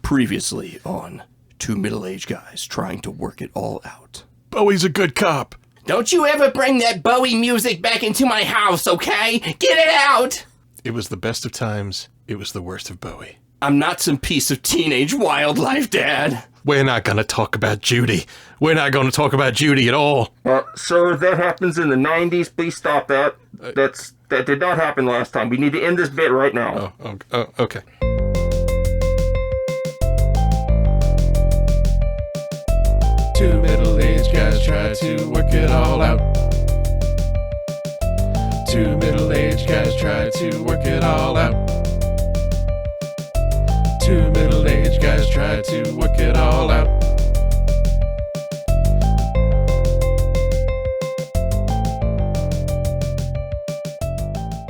Previously on Two Middle-Aged Guys Trying to Work It All Out. Bowie's a good cop. Don't you ever bring that Bowie music back into my house, okay? Get it out! It was the best of times. It was the worst of Bowie. I'm not some piece of teenage wildlife, Dad. We're not going to talk about Judy. We're not going to talk about Judy at all. Sir, that happens in the 90s. Please stop that. That did not happen last time. We need to end this bit right now. Oh, okay. Two middle-aged guys try to work it all out. Two middle-aged guys try to work it all out. Two middle-aged guys try to work it all out.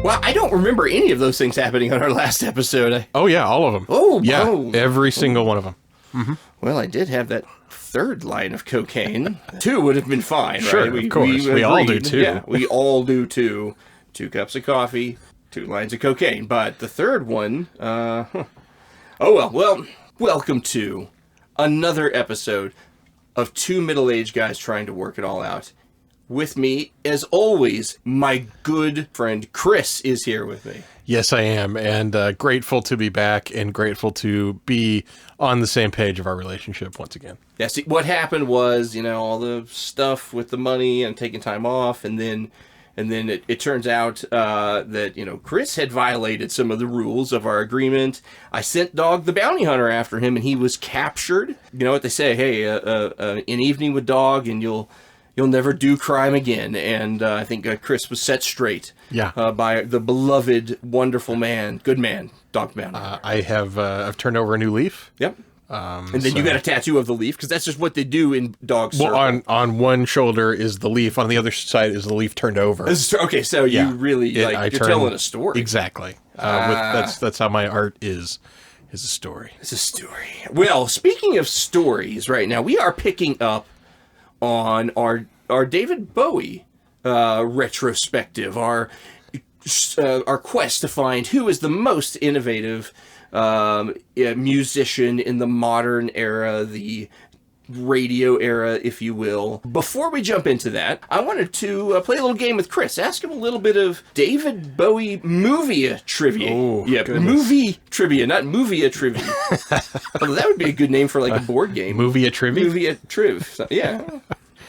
Well, I don't remember any of those things happening on our last episode. Oh, yeah, all of them. Oh, yeah, oh. every single one of them. Mm-hmm. Well, I did have that third line of cocaine. Two would have been fine, sure, right? Of course. We all do two. Yeah, we all do two. 2 cups of coffee, 2 lines of cocaine. But the third one, oh well, welcome to another episode of Two Middle-Aged Guys Trying to Work It All Out. With me, as always, my good friend Chris is here with me. Yes, I am, and grateful to be back and grateful to be on the same page of our relationship once again. Yeah, see, what happened was, all the stuff with the money and taking time off, and then it turns out that, Chris had violated some of the rules of our agreement. I sent Dog the Bounty Hunter after him, and he was captured. You know what they say, hey, an evening with Dog, and you'll never do crime again. And I think Chris was set straight by the beloved, wonderful man, good man, Dog Bounty Hunter. I've turned over a new leaf. Yep. And then you got a tattoo of the leaf, because that's just what they do in dog circle. Well, on one shoulder is the leaf, on the other side is the leaf turned over. Okay, so you really, you're telling a story. Exactly. That's how my art is a story. It's a story. Well, speaking of stories right now, we are picking up on our David Bowie retrospective, our quest to find who is the most innovative musician in the modern era, the radio era, if you will. Before we jump into that, I wanted to play a little game with Chris. Ask him a little bit of David Bowie movie trivia. Oh, yeah, goodness. Movie trivia, not movie trivia. Although that would be a good name for like a board game. Movie trivia? Movie triv. So, yeah.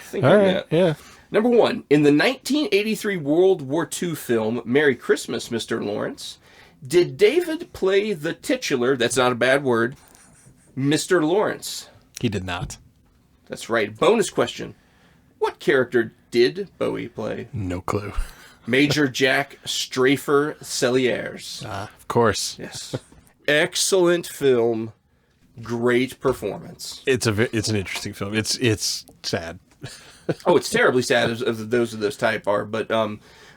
Think all of right, that. yeah. Number 1, in the 1983 World War II film Merry Christmas, Mr. Lawrence, did David play the titular, that's not a bad word, Mr. Lawrence? He did not. That's right. Bonus question. What character did Bowie play? No clue. Major Jack Strafer Celliers. Of course. Yes. Excellent film. Great performance. It's an interesting film. It's sad. Oh, it's terribly sad as those of this type are, but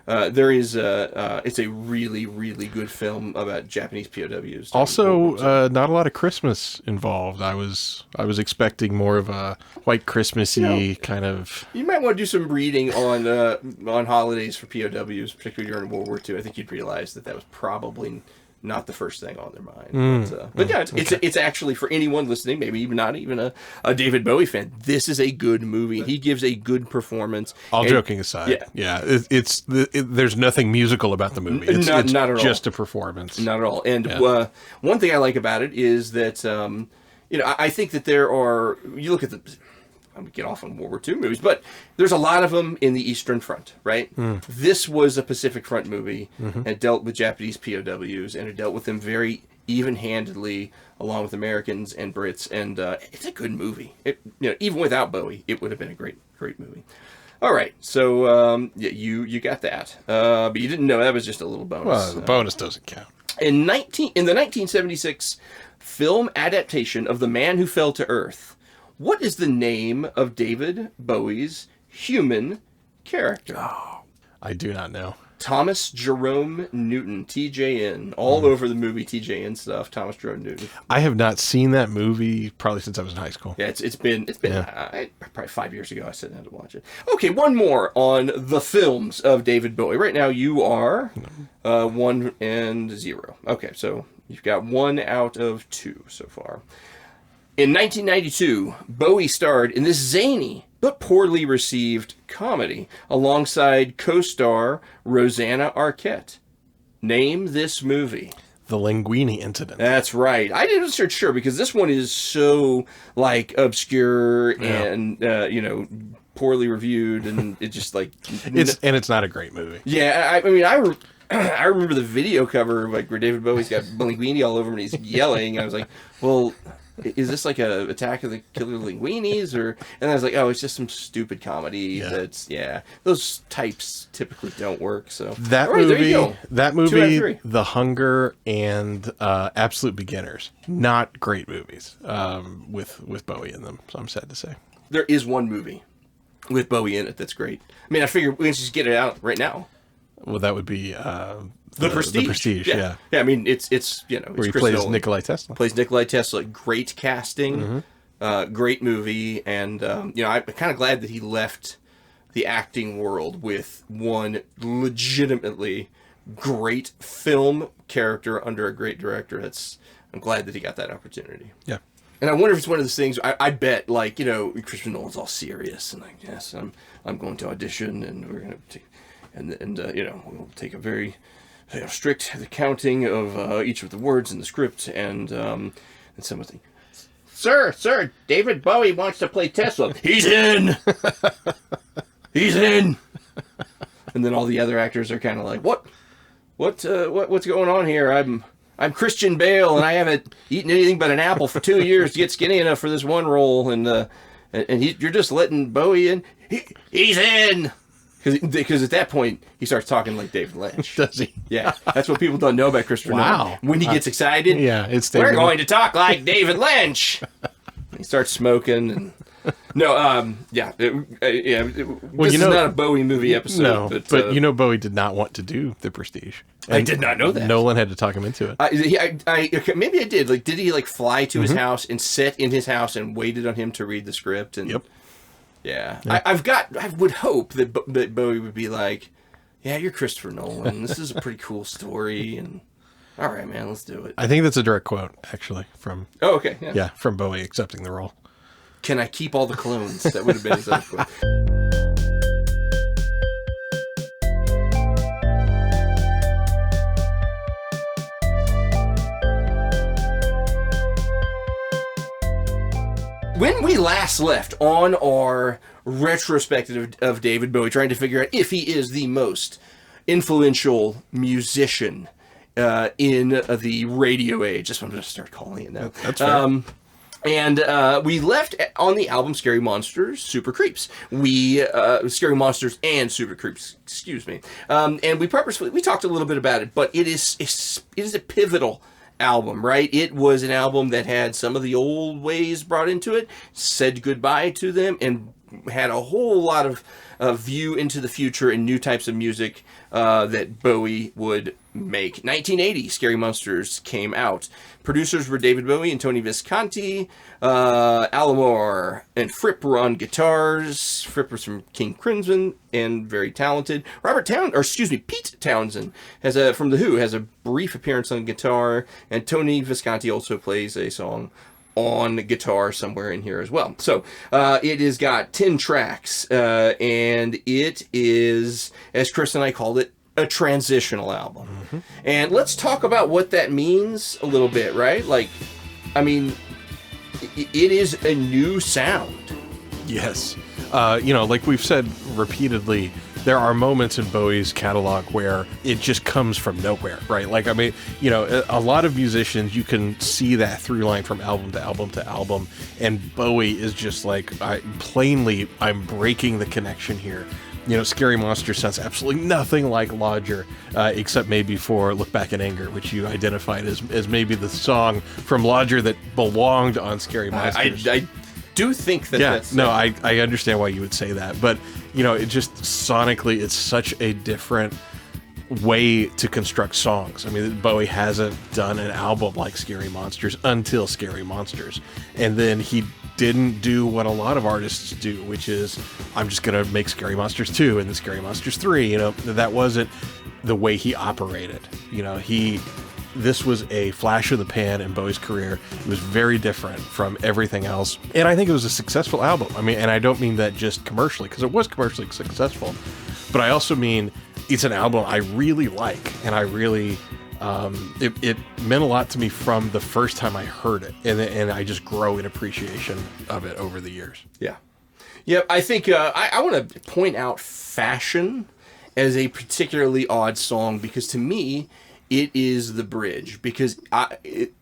there is it's a really, really good film about Japanese POWs. Also, not a lot of Christmas involved. I was expecting more of a white Christmassy kind of. You might want to do some reading on holidays for POWs, particularly during World War II. I think you'd realize that was probably not the first thing on their mind. But yeah, it's actually, for anyone listening, maybe even not even a David Bowie fan, this is a good movie. He gives a good performance. All joking aside, there's nothing musical about the movie. It's not at all. Just a performance. Not at all. And one thing I like about it is that I think that there are. You look at the. I'm going to get off on World War II movies, but there's a lot of them in the Eastern Front, right? This was a Pacific Front movie, and it dealt with Japanese POWs, and it dealt with them very even-handedly, along with Americans and Brits, and it's a good movie. Even without Bowie, it would have been a great movie. All right, so you got that, but you didn't know that was just a little bonus. Well, the bonus doesn't count. In the 1976 film adaptation of The Man Who Fell to Earth, what is the name of David Bowie's human character? Oh, I do not know. Thomas Jerome Newton, TJN, all over the movie TJN stuff. Thomas Jerome Newton. I have not seen that movie probably since I was in high school. Yeah, it's been probably 5 years ago. I sat down to watch it. Okay, one more on the films of David Bowie. Right now, you are 1-0. Okay, so you've got 1 out of 2 so far. In 1992, Bowie starred in this zany but poorly received comedy alongside co-star Rosanna Arquette. Name this movie. The Linguini Incident. That's right. I didn't search sure because this one is so obscure and poorly reviewed, and it's just like it's not a great movie. Yeah, I mean I remember the video cover where David Bowie's got Linguini all over him and he's yelling. And I was like, well, is this like a Attack of the Killer Linguinis? And I was like, oh, it's just some stupid comedy. Yeah. Those types typically don't work. So that right, movie, The Hunger and Absolute Beginners, not great movies with Bowie in them. So I'm sad to say. There is one movie with Bowie in it that's great. I mean, I figure we can just get it out right now. Well, that would be The Prestige. The Prestige, yeah. I mean, it's where he Chris plays Nolan. Nikolai Tesla. Plays Nikolai Tesla. Great casting, great movie, and I'm kind of glad that he left the acting world with one legitimately great film character under a great director. I'm glad that he got that opportunity. Yeah. And I wonder if it's one of those things. I bet, Christopher Nolan's all serious and yes, I'm going to audition, and we're going to. We'll take a very strict counting of each of the words in the script, and some of the Sir, David Bowie wants to play Tesla. He's in. He's in. And then all the other actors are kind of like, what's going on here? I'm Christian Bale, and I haven't eaten anything but an apple for 2 years to get skinny enough for this one role, and you're just letting Bowie in. He's in. Because at that point, he starts talking like David Lynch. Does he? Yeah. That's what people don't know about Christopher Nolan. When he gets excited, it's we're going to talk like David Lynch. He starts smoking. And this is not a Bowie movie episode. No, but Bowie did not want to do The Prestige. I did not know that. Nolan had to talk him into it. Maybe I did. Did he fly to his house and sit in his house and waited on him to read the script? And Yep. Yeah. I would hope that Bowie would be like, yeah, you're Christopher Nolan. This is a pretty cool story. And all right, man, let's do it. I think that's a direct quote, actually, from... Oh, okay. Yeah, from Bowie accepting the role. Can I keep all the clones? That would have been his other quote. When we last left on our retrospective of David Bowie, trying to figure out if he is the most influential musician in the radio age, that's what I'm going to start calling it now. That's fair. And we left on the album Scary Monsters, Super Creeps. Scary Monsters and Super Creeps, excuse me. And we talked a little bit about it, but it is a pivotal album, right? It was an album that had some of the old ways brought into it, said goodbye to them, and had a whole lot of view into the future and new types of music that Bowie would make. 1980, Scary Monsters came out. Producers were David Bowie and Tony Visconti. Alomar and Fripp were on guitars. Fripp was from King Crimson and very talented. Pete Townsend from The Who has a brief appearance on guitar, and Tony Visconti also plays a song on guitar somewhere in here as well. So it has got 10 tracks, and it is, as Chris and I called it, a transitional album. Mm-hmm. And let's talk about what that means a little bit, right? It is a new sound. Yes. Like we've said repeatedly, there are moments in Bowie's catalog where it just comes from nowhere, right? A lot of musicians, you can see that through line from album to album to album, and Bowie is just I'm breaking the connection here. Scary Monster sounds absolutely nothing like Lodger, except maybe for Look Back in Anger, which you identified as maybe the song from Lodger that belonged on Scary Monsters. I do think that that's... No, I understand why you would say that, but, it just sonically, it's such a different way to construct songs. I mean, Bowie hasn't done an album like Scary Monsters until Scary Monsters. And then he didn't do what a lot of artists do, which is, I'm just going to make Scary Monsters 2 and then Scary Monsters 3. You know, that wasn't the way he operated. You know, this was a flash in the pan in Bowie's career. It was very different from everything else. And I think it was a successful album. I mean, and I don't mean that just commercially, because it was commercially successful, but I also mean it's an album I really like, and I really, it meant a lot to me from the first time I heard it, and I just grow in appreciation of it over the years. Yeah. Yeah, I think I want to point out Fashion as a particularly odd song, because to me, it is the bridge, because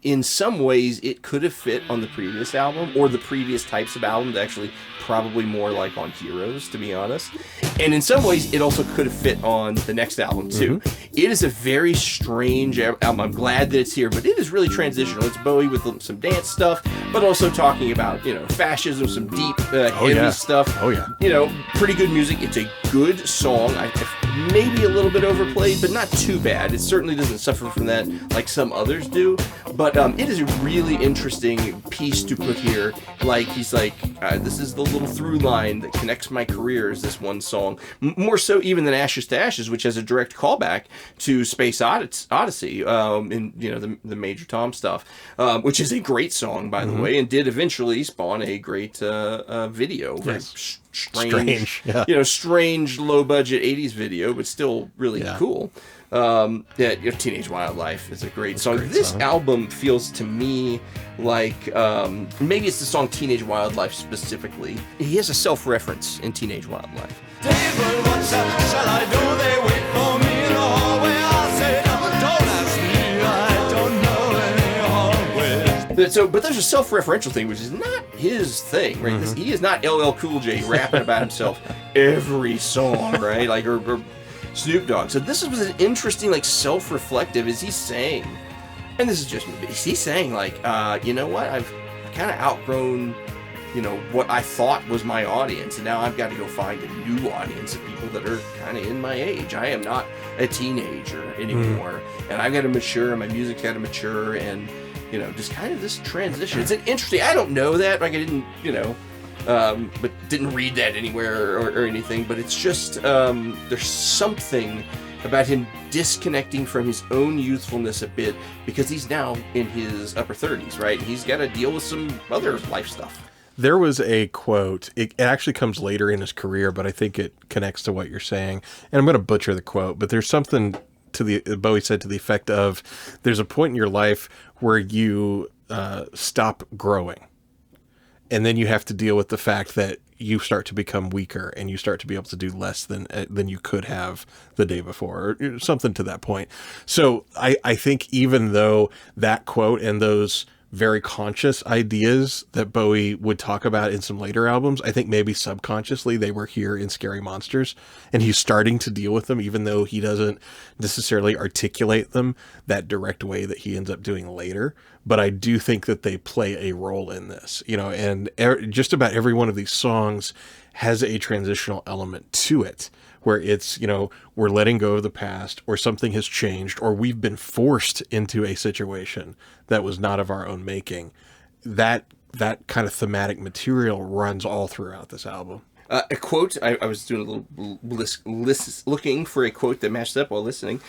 in some ways it could have fit on the previous album or the previous types of albums, actually probably more like on Heroes, to be honest. And in some ways it also could have fit on the next album too. Mm-hmm. It is a very strange album. I'm glad that it's here, but it is really transitional. It's Bowie with some dance stuff, but also talking about, you know, fascism, some deep, heavy stuff. Oh yeah. You know, pretty good music. It's a good song. Maybe a little bit overplayed, but not too bad. It certainly doesn't suffer from that like some others do. But it is a really interesting piece to put here. Like, he's like, this is the little through line that connects my career, is this one song. More so even than Ashes to Ashes, which has a direct callback to Space Odyssey, in, you know, the Major Tom stuff, which is a great song, by the way, and did eventually spawn a great video. Yes. Strange, yeah. You know, strange low budget 80s video, but still really cool. Teenage Wildlife is a great song. This album feels to me like, maybe it's the song Teenage Wildlife specifically. He has a self-reference in Teenage Wildlife. David, what shall I do? They wait for me in the hallway. I say, don't ask me, I don't know any hallways. But there's a self-referential thing, which is not his thing, right? He is not LL Cool J rapping about himself every song, right? Like, or Snoop Dogg. So this was an interesting, like, self-reflective. Is he saying, and this is just me, is he saying, like, you know what? I've kind of outgrown, you know, what I thought was my audience, and now I've got to go find a new audience of people that are kind of in my age. I am not a teenager anymore, and I've got to mature, and my music's got to mature, and, you know, just kind of this transition. It's an interesting, I don't know that, like, I didn't, you know, but didn't read that anywhere or anything, but it's just, there's something about him disconnecting from his own youthfulness a bit, because he's now in his upper 30s, right? He's got to deal with some other life stuff. There was a quote, it actually comes later in his career, but I think it connects to what you're saying, and I'm going to butcher the quote, but there's something Bowie said to the effect of, there's a point in your life where you stop growing. And then you have to deal with the fact that you start to become weaker and you start to be able to do less than you could have the day before, or something to that point. So I think even though that quote and those very conscious ideas that Bowie would talk about in some later albums, I think maybe subconsciously they were here in Scary Monsters, and he's starting to deal with them, even though he doesn't necessarily articulate them that direct way that he ends up doing later. But I do think that they play a role in this, you know, and just about every one of these songs has a transitional element to it, where it's, you know, we're letting go of the past, or something has changed, or we've been forced into a situation that was not of our own making. That kind of thematic material runs all throughout this album. A quote, I was doing a little looking for a quote that matched up while listening.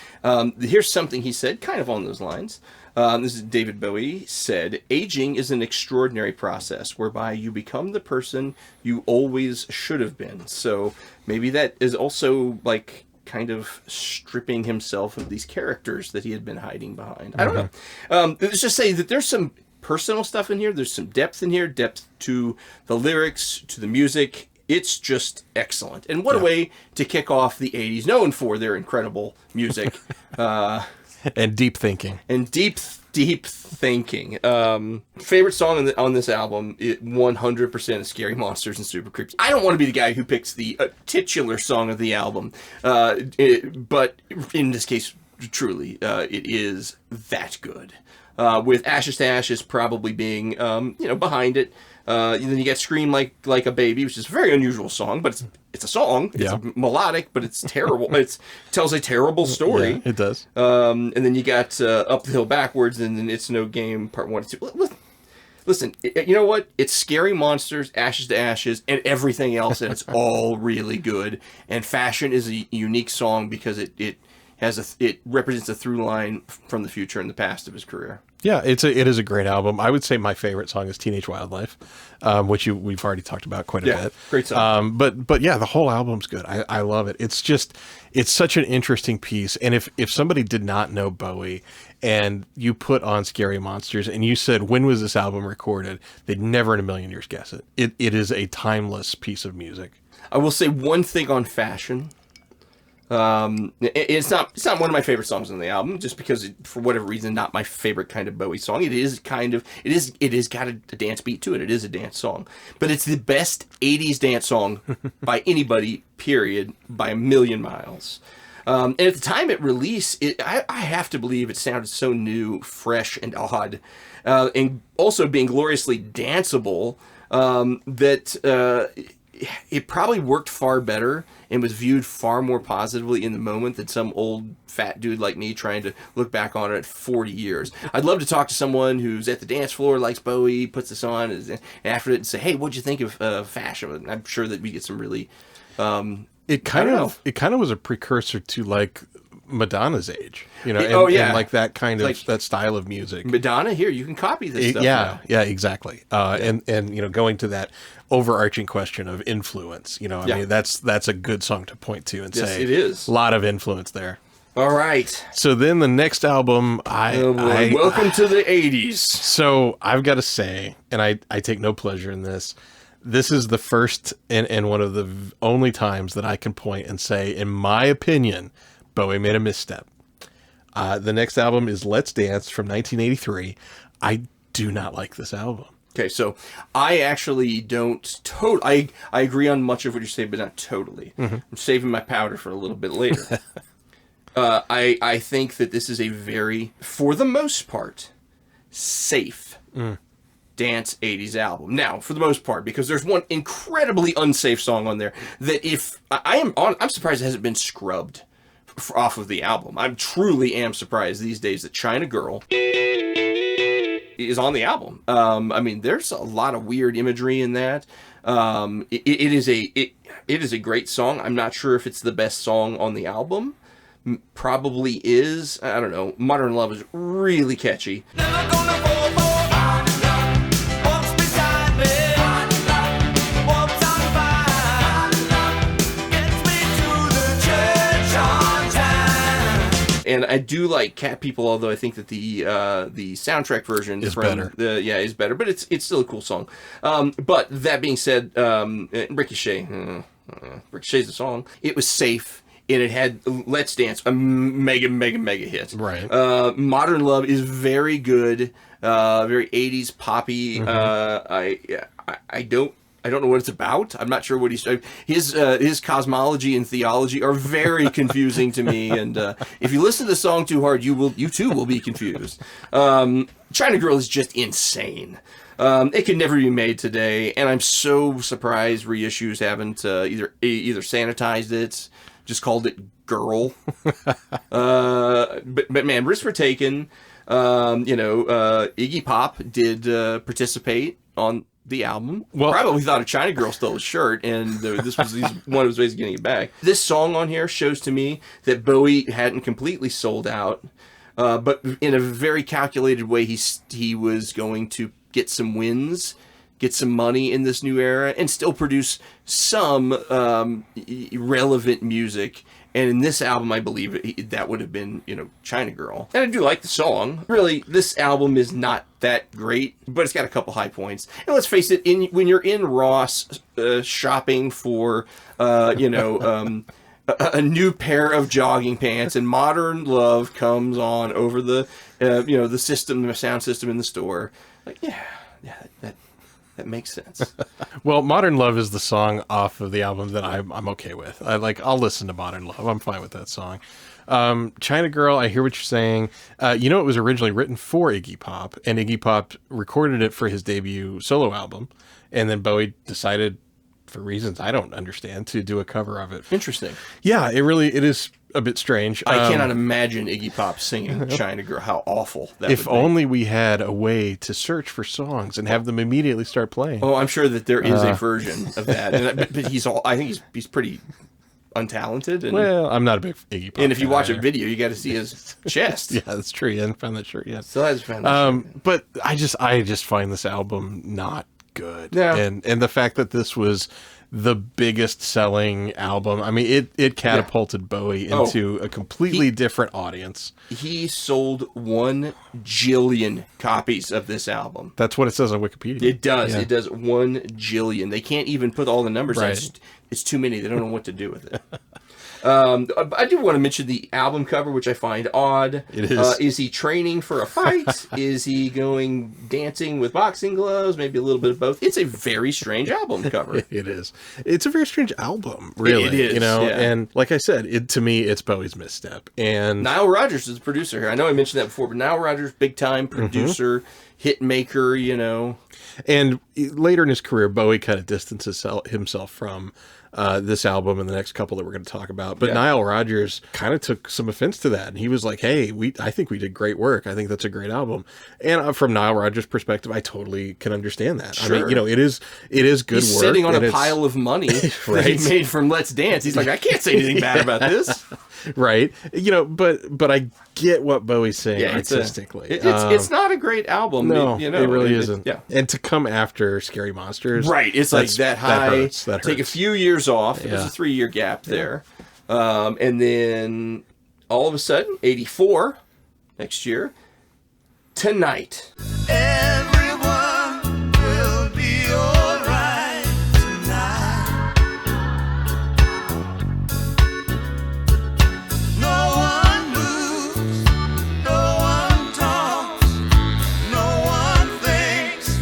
Here's something he said, kind of on those lines. This is David Bowie said, "Aging is an extraordinary process whereby you become the person you always should have been." So maybe that is also like kind of stripping himself of these characters that he had been hiding behind. I don't know. Let's just say that there's some personal stuff in here. There's some depth in here, depth to the lyrics, to the music. It's just excellent. And what a way to kick off the 80s, known for their incredible music. And deep thinking. And deep thinking. Favorite song on this album, 100% is Scary Monsters and Super Creeps. I don't want to be the guy who picks the titular song of the album. But in this case, truly, it is that good. with Ashes to Ashes probably being, behind it. Then you get Scream Like a Baby, which is a very unusual song, but it's a song. It's melodic, but it's terrible. It tells a terrible story. Yeah, it does. And then you got Up the Hill Backwards, and then It's No Game Part 1 and 2. Listen, you know what? It's Scary Monsters, Ashes to Ashes, and everything else, and it's all really good. And Fashion is a unique song because it represents a through line from the future and the past of his career. Yeah, it is a great album. I would say my favorite song is Teenage Wildlife, which we've already talked about quite a bit. Great song. But yeah, the whole album's good. I love it. It's such an interesting piece. And if somebody did not know Bowie and you put on Scary Monsters and you said, when was this album recorded? They'd never in a million years guess it. It is a timeless piece of music. I will say one thing on Fashion. It's not one of my favorite songs on the album, just because for whatever reason, not my favorite kind of Bowie song. It is got a dance beat to it. It is a dance song, but it's the best 80s dance song by anybody, period, by a million miles. And at the time it released, I have to believe it sounded so new, fresh, and odd, and also being gloriously danceable, that it probably worked far better and was viewed far more positively in the moment than some old fat dude like me trying to look back on it at 40 years. I'd love to talk to someone who's at the dance floor, likes Bowie, puts this on, and after it and say, hey, what'd you think of Fashion? I'm sure that we get some really... It kind of was a precursor to like Madonna's age, and like that kind of that style of music. Madonna, here you can copy this stuff. Now. Yeah, exactly. And going to that overarching question of influence, I mean that's a good song to point to and say it is a lot of influence there. All right. So then the next album, welcome to the 80s. So I've got to say, and I take no pleasure in this. This is the first and one of the only times that I can point and say, in my opinion, Bowie made a misstep. The next album is Let's Dance from 1983. I do not like this album. Okay, so I actually don't I agree on much of what you say, but not totally. Mm-hmm. I'm saving my powder for a little bit later. I think that this is a very, for the most part, safe dance 80s album. Now, for the most part, because there's one incredibly unsafe song on there that I'm surprised it hasn't been scrubbed off of the album. I truly am surprised these days that China Girl is on the album. I mean, there's a lot of weird imagery in that. It is a great song. I'm not sure if it's the best song on the album. Probably is. I don't know. Modern Love is really catchy. Never gonna fall for love. Walks beside me. Walks on by. Gets me to the church on time. And I do like Cat People, although I think that the soundtrack version is better. Is better, but it's still a cool song. But that being said, Ricochet, Ricochet's the song. It was safe. And it had Let's Dance, a mega hit. Right. Modern Love is very good, very 80s poppy. Mm-hmm. I don't know what it's about. I'm not sure what his cosmology and theology are very confusing to me. And if you listen to the song too hard, you too will be confused. China Girl is just insane. It could never be made today, and I'm so surprised reissues haven't either sanitized it. Just called it Girl. But man, risks were taken. Iggy Pop did participate on the album. Well, probably thought a China Girl stole his shirt, and this was one of his ways of getting it back. This song on here shows to me that Bowie hadn't completely sold out, but in a very calculated way, he was going to get some wins, get some money in this new era, and still produce some relevant music. And in this album, I believe that would have been, China Girl. And I do like the song. Really, this album is not that great, but it's got a couple high points. And let's face it, when you're in Ross shopping for, a new pair of jogging pants, and Modern Love comes on over the sound system in the store, like, that makes sense. Well, Modern Love is the song off of the album that I'm okay with. I'll listen to Modern Love. I'm fine with that song. China Girl, I hear what you're saying. You know, it was originally written for Iggy Pop, and Iggy Pop recorded it for his debut solo album, and then Bowie decided, for reasons I don't understand, to do a cover of it. Interesting. Yeah, it is a bit strange. I cannot imagine Iggy Pop singing China Girl. How awful that If would be. only we had a way to search for songs and have them immediately start playing. Oh, I'm sure that there is a version of that. But I think he's pretty untalented. And, Well, I'm not a big Iggy Pop and if you guy watch a either. video, you got to see his chest. Yeah, that's true. I haven't found that shirt yet. Still hasn't found that shit. But I just find this album not good. Yeah. And the fact that this was the biggest selling album, I mean, it catapulted Bowie into a completely different audience. He sold 1 jillion copies of this album. That's what it says on Wikipedia. It does. Yeah. It does 1 jillion. They can't even put all the numbers Right. in. It's too many. They don't know what to do with it. I do want to mention the album cover, which I find odd. It is. Is he training for a fight? Is he going dancing with boxing gloves? Maybe a little bit of both. It's a very strange album cover. It is. It's a very strange album, really. It is, You know, yeah. and like I said, to me, it's Bowie's misstep. And Nile Rodgers is the producer here. I know I mentioned that before, but Nile Rodgers, big time producer, hit maker, you know. And later in his career, Bowie kind of distances himself from this album and the next couple that we're going to talk about. But Yeah. Nile Rodgers kind of took some offense to that. And he was like, hey, I think we did great work. I think that's a great album. And from Nile Rodgers' perspective, I totally can understand that. I mean, Sure. you know, it is good He's work. sitting on and a it's- pile of money that Right. he made from Let's Dance. He's like, I can't say anything bad about this. Right. You know, but I get what Bowie's saying It's artistically. it's not a great album. No, you know, it really isn't. Yeah. And to come after Scary Monsters. Right, it's like that high. hurts. That Take a hurts. few years off. It was Yeah. a 3-year gap there, and then all of a sudden, 84 next year, Tonight. Everyone will be alright tonight. No one moves, no one talks, no one thinks,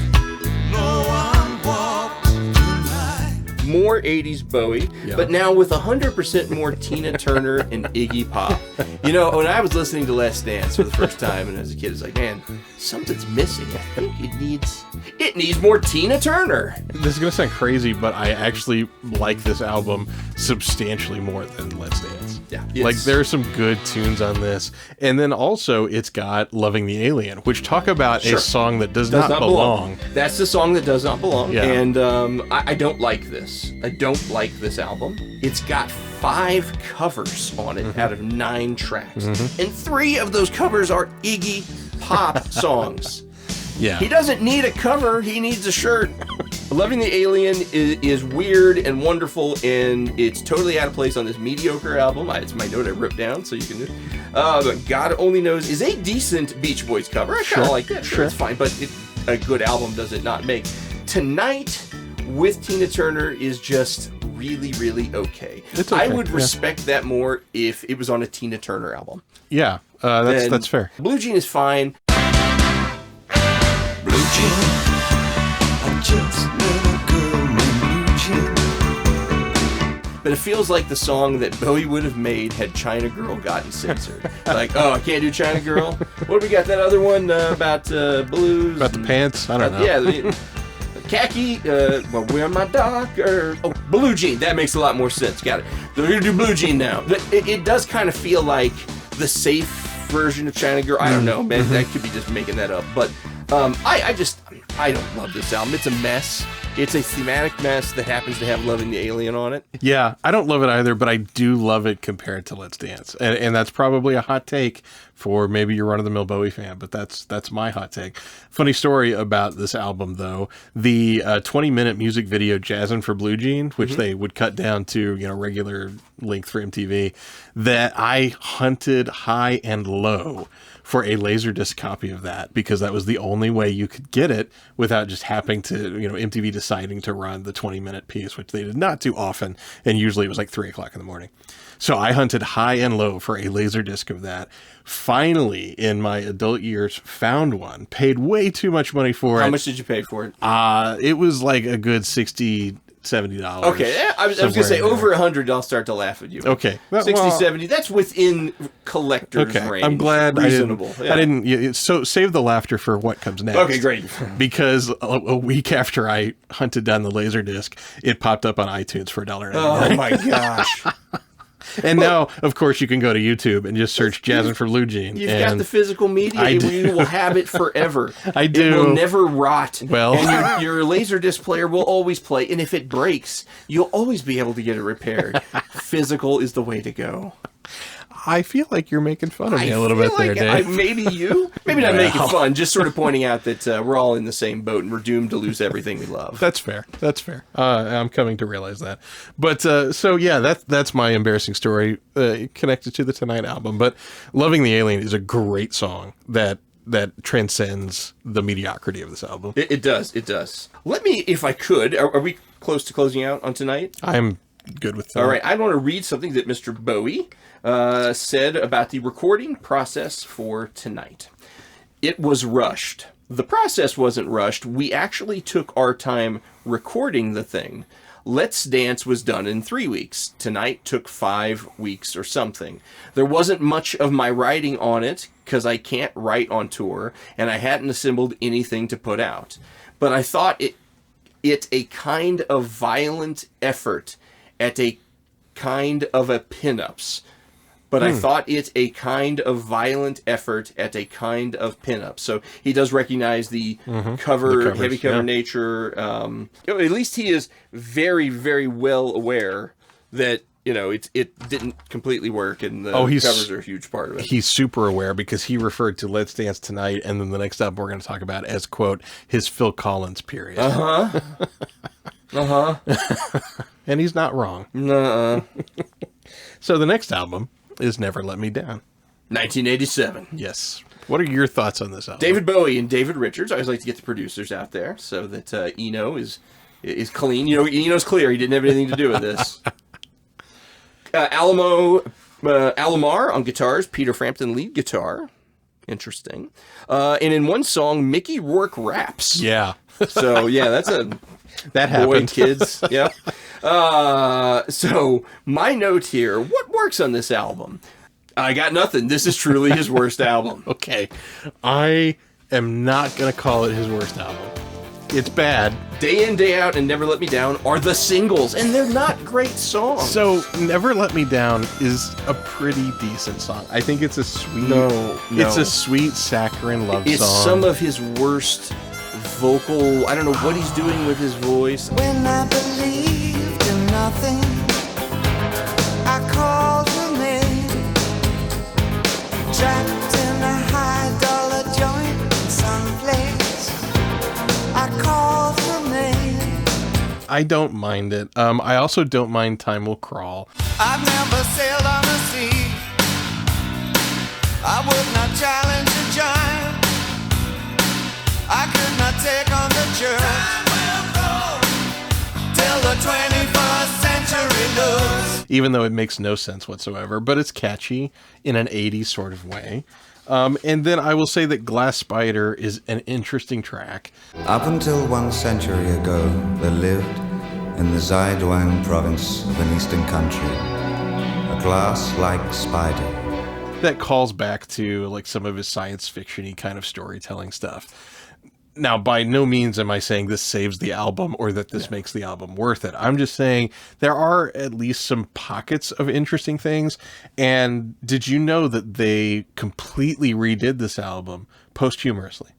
no one walks tonight. More 80s Bowie, Yeah. but now with 100% more Tina Turner and Iggy Pop. You know, when I was listening to Let's Dance for the first time, and as a kid, it's like, man, something's missing. I think it needs more Tina Turner. This is going to sound crazy, but I actually like this album substantially more than Let's Dance. Yeah, Like, it's- there are some good tunes on this. And then also, it's got Loving the Alien, which talk about Sure. a song that does Does not belong. That's the song that does not belong. Yeah. And I don't like this. I don't like this album. It's got 5 covers on it out of 9 tracks. And 3 of those covers are Iggy Pop songs. Yeah. He doesn't need a cover, he needs a shirt. Loving the Alien is weird and wonderful, and it's totally out of place on this mediocre album. It's my note I wrote down, so you can do it. But God Only Knows is a decent Beach Boys cover. I kind of like that. Sure, it's fine, but a good album does it not make. Tonight with Tina Turner is just really, really okay. It's okay, I would yeah. respect that more if it was on a Tina Turner album. Yeah, And that's fair. Blue Jean is fine. Blue Jean, I just met a girl named Blue Jean. But it feels like the song that Bowie would have made had China Girl gotten censored. Like, oh, I can't do China Girl. What do we got? That other one about blues? About the pants? I don't know. Yeah. Khaki, well, wear my Docker. Oh, Blue Jean. That makes a lot more sense. Got it. They're going to do Blue Jean now. But it does kind of feel like the safe version of China Girl. I don't know, man. That could be just making that up. But I don't love this album. It's a mess. It's a thematic mess that happens to have Loving the Alien on it. Yeah, I don't love it either, but I do love it compared to Let's Dance. And that's probably a hot take for maybe you're run-of-the-mill Bowie fan, but that's my hot take. Funny story about this album, though. The 20-minute music video Jazzin' for Blue Jean, which they would cut down to, you know, regular length for MTV, that I hunted high and low for a Laserdisc copy of that, because that was the only way you could get it without just happening to, you know, MTV deciding to run the 20-minute piece, which they did not do often, and usually it was like 3 o'clock in the morning. So I hunted high and low for a Laserdisc of that. Finally, in my adult years, found one, paid way too much money for it. How much did you pay for it? It was like a good 60 $70. Okay, yeah, I was going to say over 100, I'll start to laugh at you. Okay. 60, 70, that's within collector's Okay, range. I'm glad Reasonable. I didn't. So save the laughter for what comes next. Okay, great. Because a week after I hunted down the Laserdisc, it popped up on iTunes for $1.99. Oh my gosh. And now, of course, you can go to YouTube and just search Jazzin' for Lou Jean. You've got the physical media, I and do. you will have it forever. I do. It will never rot. Well. And your Laserdisc player will always play, and if it breaks, you'll always be able to get it repaired. Physical is the way to go. I feel like you're making fun of me a little bit feel there, like Dave. maybe you. Maybe not making fun, just sort of pointing out that we're all in the same boat and we're doomed to lose everything we love. That's fair. That's fair. I'm coming to realize that. But so yeah, that's my embarrassing story connected to the Tonight album. But "Loving the Alien" is a great song that transcends the mediocrity of this album. It does. It does. Let me, if I could, are we close to closing out on Tonight? I'm good with that. All right. I want to read something that Mr. Bowie said about the recording process for Tonight. It was rushed. The process wasn't rushed. We actually took our time recording the thing. Let's Dance was done in 3 weeks. Tonight took 5 weeks or something. There wasn't much of my writing on it because I can't write on tour, and I hadn't assembled anything to put out. But I thought it a kind of violent effort at a kind of a pinups. But I thought it a kind of violent effort at a kind of pinup. So he does recognize the covers, heavy cover yeah. nature. At least he is very, very well aware that it didn't completely work, and the covers are a huge part of it. He's super aware because he referred to "Let's Dance Tonight" and then the next album we're going to talk about as, quote, his Phil Collins period. And he's not wrong. Nuh-uh. So the next album is "Never Let Me Down." 1987. Yes. What are your thoughts on this album? David Bowie and David Richards. I always like to get the producers out there so that Eno is clean. Eno's clear. He didn't have anything to do with this. Alomar on guitars, Peter Frampton lead guitar. Interesting. And in one song, Mickey Rourke raps. Yeah. So, yeah, that's a That boy, happened. kids. Yep. So, my note here, what works on this album? I got nothing. This is truly his worst album. Okay. I am not going to call it his worst album. It's bad. Day In, Day Out, and Never Let Me Down are the singles, and they're not great songs. So, "Never Let Me Down" is a pretty decent song. I think it's a sweet... No. It's a sweet saccharine love It's song. some of his worst vocal... I don't know what he's doing with his voice. When I believed in nothing, I called her name. Trapped in a high-dollar joint in some place, I called her name. I don't mind it. I also don't mind "Time Will Crawl." I've never sailed on the sea. I would not challenge a giant. I could not take on the church. Till the 21st century looks. Even though it makes no sense whatsoever, but it's catchy in an 80s sort of way. And then I will say that "Glass Spider" is an interesting track. Up until 1 century ago, there lived in the Zaiduang province of an eastern country a glass-like spider. That calls back to like some of his science fiction-y kind of storytelling stuff. Now, by no means am I saying this saves the album or that this makes the album worth it. I'm just saying there are at least some pockets of interesting things. And did you know that they completely redid this album posthumously?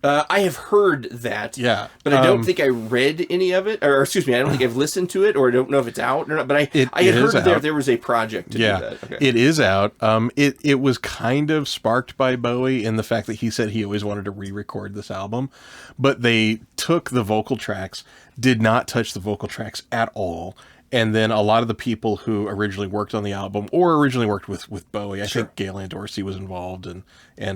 I have heard that. Yeah. But I don't think I read any of it. Or, excuse me, I don't think I've listened to it, or I don't know if it's out or not. But I had heard that there was a project to do that. Okay. It is out. It was kind of sparked by Bowie in the fact that he said he always wanted to re-record this album. But they took the vocal tracks, did not touch the vocal tracks at all. And then a lot of the people who originally worked on the album or originally worked with Bowie, I think Gail Ann Dorsey was involved, and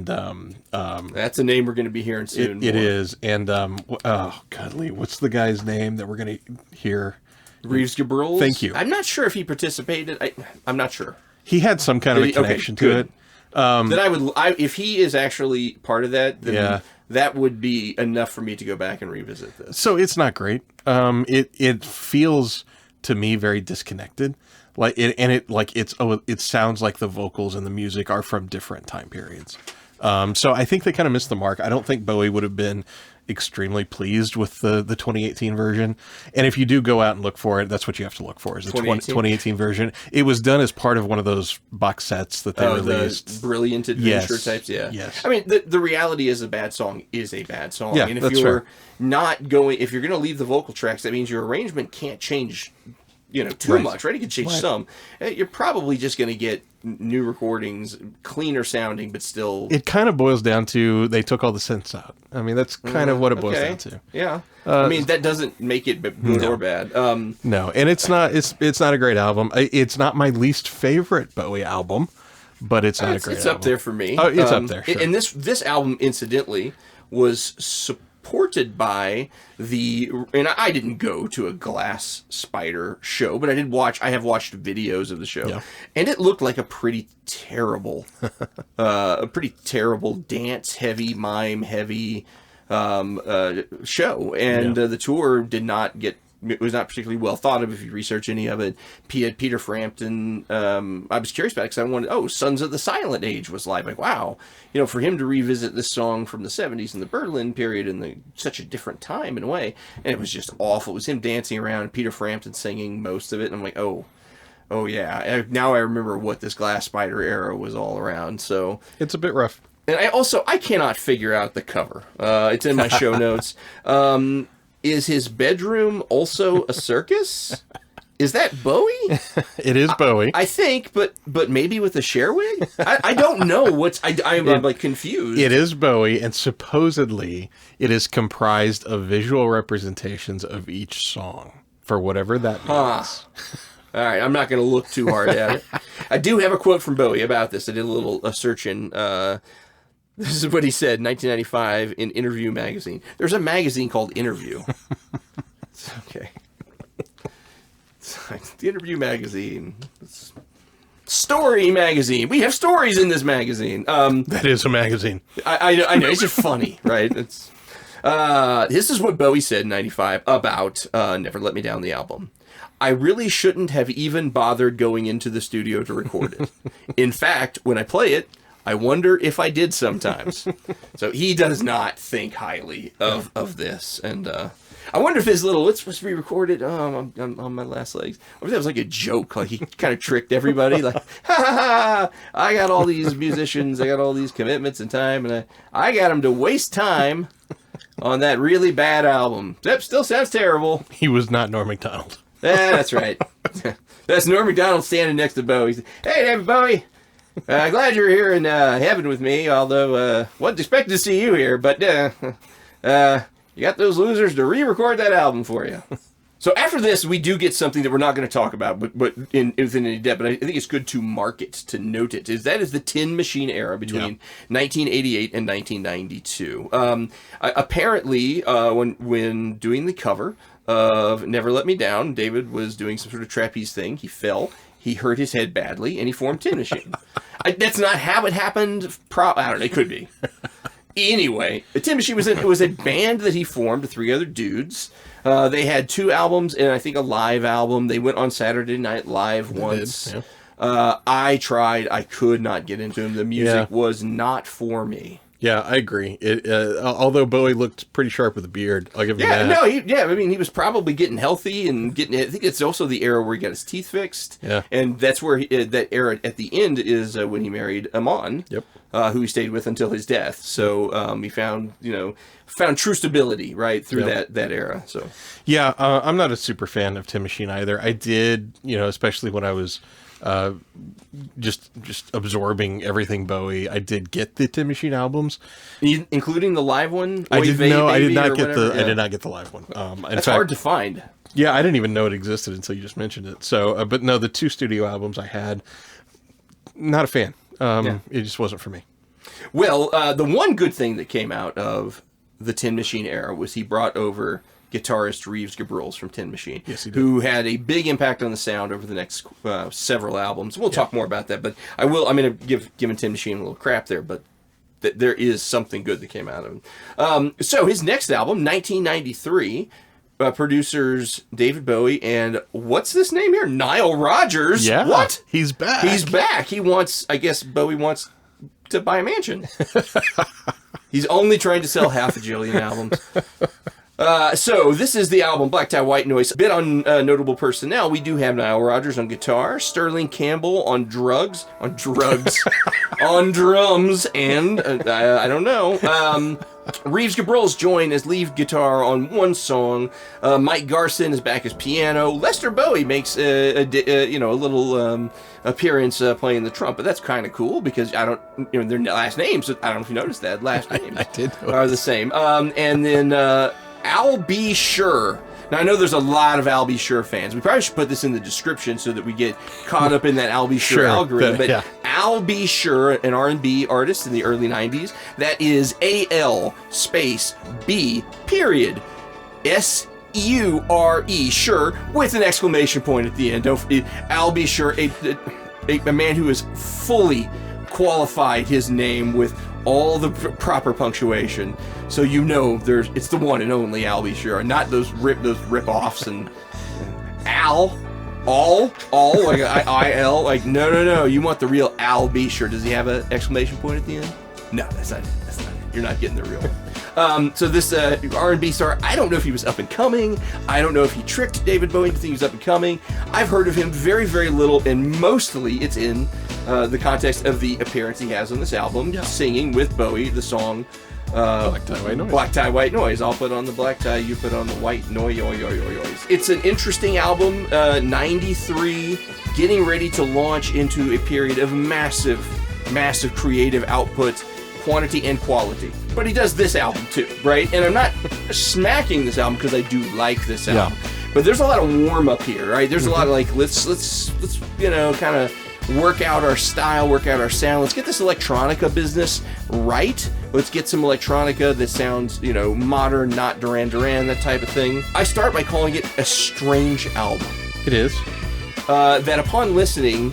that's a name we're going to be hearing soon. It is. And oh godly, what's the guy's name that we're going to hear? Reeves Gabrels. Thank you. I'm not sure if he participated. I'm not sure. He had some kind of a connection to it. Then if he is actually part of that, then Yeah. that would be enough for me to go back and revisit this. So it's not great. It feels to me very disconnected. It sounds like the vocals and the music are from different time periods. So I think they kind of missed the mark. I don't think Bowie would have been extremely pleased with the 2018 version. And if you do go out and look for it, that's what you have to look for, is the 2018 version. It was done as part of one of those box sets that they released. The Brilliant Adventure Yes. types, yeah. Yes. I mean, the reality is a bad song is a bad song. Yeah, and if that's you're fair. if you're going to leave the vocal tracks, that means your arrangement can't change, too Right. much, right? It can change some. You're probably just going to get new recordings, cleaner sounding, but still... It kind of boils down to they took all the synths out. I mean, that's kind of what it boils down to. Yeah. I mean, that doesn't make it good or bad. No, and it's not a great album. It's not my least favorite Bowie album, but it's not a great It's album. up there for me. Oh, it's up there, sure. And this album, incidentally, was supported by and I didn't go to a Glass Spider show, but I have watched videos of the show, Yeah. and it looked like a pretty terrible dance heavy, mime heavy show, and the tour was not particularly well thought of if you research any of it. Peter Frampton, I was curious about it because I wanted, Sons of the Silent Age was live. Like, wow, for him to revisit this song from the 70s in the Berlin period in such a different time in a way, and it was just awful. It was him dancing around and Peter Frampton singing most of it, and I'm like, oh yeah, now I remember what this Glass Spider era was all around. So It's a bit rough. and I cannot figure out the cover. It's in my show notes. Is his bedroom also a circus? Is that Bowie? It is Bowie. I think, but maybe with a Sherwig? I don't know I'm like confused. It is Bowie, and supposedly it is comprised of visual representations of each song, for whatever that means. All right, I'm not going to look too hard at it. I do have a quote from Bowie about this. I did a search in. This is what he said in 1995 in Interview magazine. There's a magazine called Interview. Okay. The Interview magazine. Story magazine. We have stories in this magazine. That is a magazine. I know. It's just funny, right? This is what Bowie said in 95 about Never Let Me Down, the album. I really shouldn't have even bothered going into the studio to record it. In fact, when I play it, I wonder if I did sometimes. So he does not think highly of this. And I wonder if his little, it's supposed to be recorded on my last legs. Or if that was like a joke. Like he kind of tricked everybody. Like, ha ha ha, I got all these musicians, I got all these commitments and time, and I got them to waste time on that really bad album. That still sounds terrible. He was not Norm Macdonald. That's right. That's Norm Macdonald standing next to Bowie. Hey, David Bowie. Glad you're here in heaven with me, although wasn't expecting to see you here, but you got those losers to re-record that album for you. So after this, we do get something that we're not going to talk about, but within any depth, but I think it's good to mark it, to note it, that is the Tin Machine era between 1988 and 1992. Apparently, when doing the cover of Never Let Me Down, David was doing some sort of trapeze thing. He fell. He hurt his head badly, and he formed Tin Machine. That's not how it happened. I don't know. It could be. Anyway, the Tin Machine was a band that he formed with 3 other dudes. They had 2 albums and I think a live album. They went on Saturday Night Live once. Did, yeah. I tried. I could not get into them. The music was not for me. Yeah, I agree. Although Bowie looked pretty sharp with a beard, I'll give him that. I mean, he was probably getting healthy and I think it's also the era where he got his teeth fixed. Yeah, and that's where that era at the end is when he married Amon. Yep. Who he stayed with until his death. So he found true stability right through that era. So yeah, I'm not a super fan of Tin Machine either. I did, especially when I was just absorbing everything Bowie. I did get the Tin Machine albums, including the live one. I did not get whatever. I did not get the live one. It's hard to find. Yeah, I didn't even know it existed until you just mentioned it. So, but no, the 2 studio albums I had, not a fan. It just wasn't for me. Well, the one good thing that came out of the Tin Machine era was he brought over guitarist Reeves Gabrels from Tin Machine, Yes, he did. who had a big impact on the sound over the next several albums. We'll talk more about that, but I'm going to give Tin Machine a little crap there, but there is something good that came out of him. So his next album, 1993, producers David Bowie and what's this name here? Nile Rodgers. Yeah. What? He's back. He's back. He wants, I guess Bowie wants to buy a mansion. He's only trying to sell half a jillion albums. So this is the album Black Tie White Noise. A bit on notable personnel. We do have Nile Rodgers on guitar, Sterling Campbell on drugs, on drums, and I don't know. Reeves Gabrels joined as lead guitar on one song. Mike Garson is back as piano. Lester Bowie makes a little appearance playing the trumpet. That's kind of cool because their last names. I don't know if you noticed that last names I did notice. are the same. And then Al B. Sure. Now, I know there's a lot of Al B. Sure fans. We probably should put this in the description so that we get caught up in that Al B. Sure algorithm. But yeah. Al B. Sure, an R&B artist in the early 90s, that is A-L space B period S-U-R-E, Sure, with an exclamation point at the end. Al B. Sure, a man who has fully qualified his name with all the proper punctuation, so it's the one and only Al B. Sure, not those rip-offs and all like I-L, like no, you want the real Al B. Sure. Does he have an exclamation point at the end? No, that's not it. You're not getting the real one. So this R&B star, I don't know if he was up and coming. I don't know if he tricked David Bowie into thinking he was up and coming. I've heard of him very, very little, and mostly it's in the context of the appearance he has on this album, singing with Bowie the song Black Tie White Noise. Black Tie White Noise. I'll put on the black tie, you put on the white noise. It's an interesting album, 93, getting ready to launch into a period of massive creative output, quantity and quality. But he does this album too, right? And I'm not smacking this album because I do like this album. But there's a lot of warm up here, right? There's a lot of like, let's kind of work out our style, work out our sound. Let's get this electronica business right. Let's get some electronica that sounds, modern, not Duran Duran, that type of thing. I start by calling it a strange album. It is. That upon listening,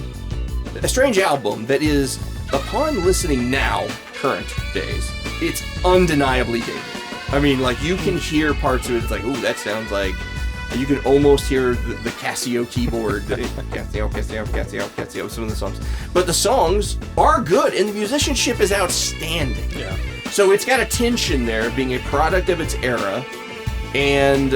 a strange album that is, upon listening now, current days, it's undeniably dated. I mean, like, you can hear parts of it, it's like, ooh, that sounds like, you can almost hear the Casio keyboard. Casio, some of the songs. But the songs are good, and the musicianship is outstanding. Yeah. So it's got a tension there, being a product of its era, and,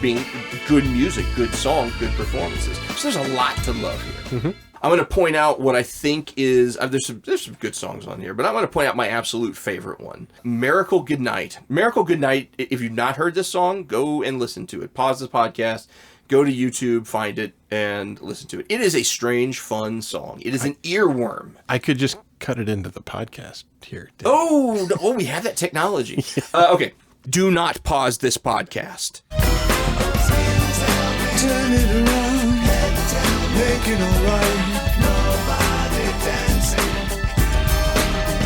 being good music, good songs, good performances. So there's a lot to love here. Mm-hmm. I'm going to point out what I think is, there's some good songs on here, but I'm going to point out my absolute favorite one. Miracle Goodnight. Miracle Goodnight, if you've not heard this song, go and listen to it. Pause the podcast, go to YouTube, find it, and listen to it. It is a strange, fun song. It is an earworm. I could just cut it into the podcast here. Dave. Oh, we have that technology. Okay, do not pause this podcast. Turn it around, make it alright. Nobody dancing.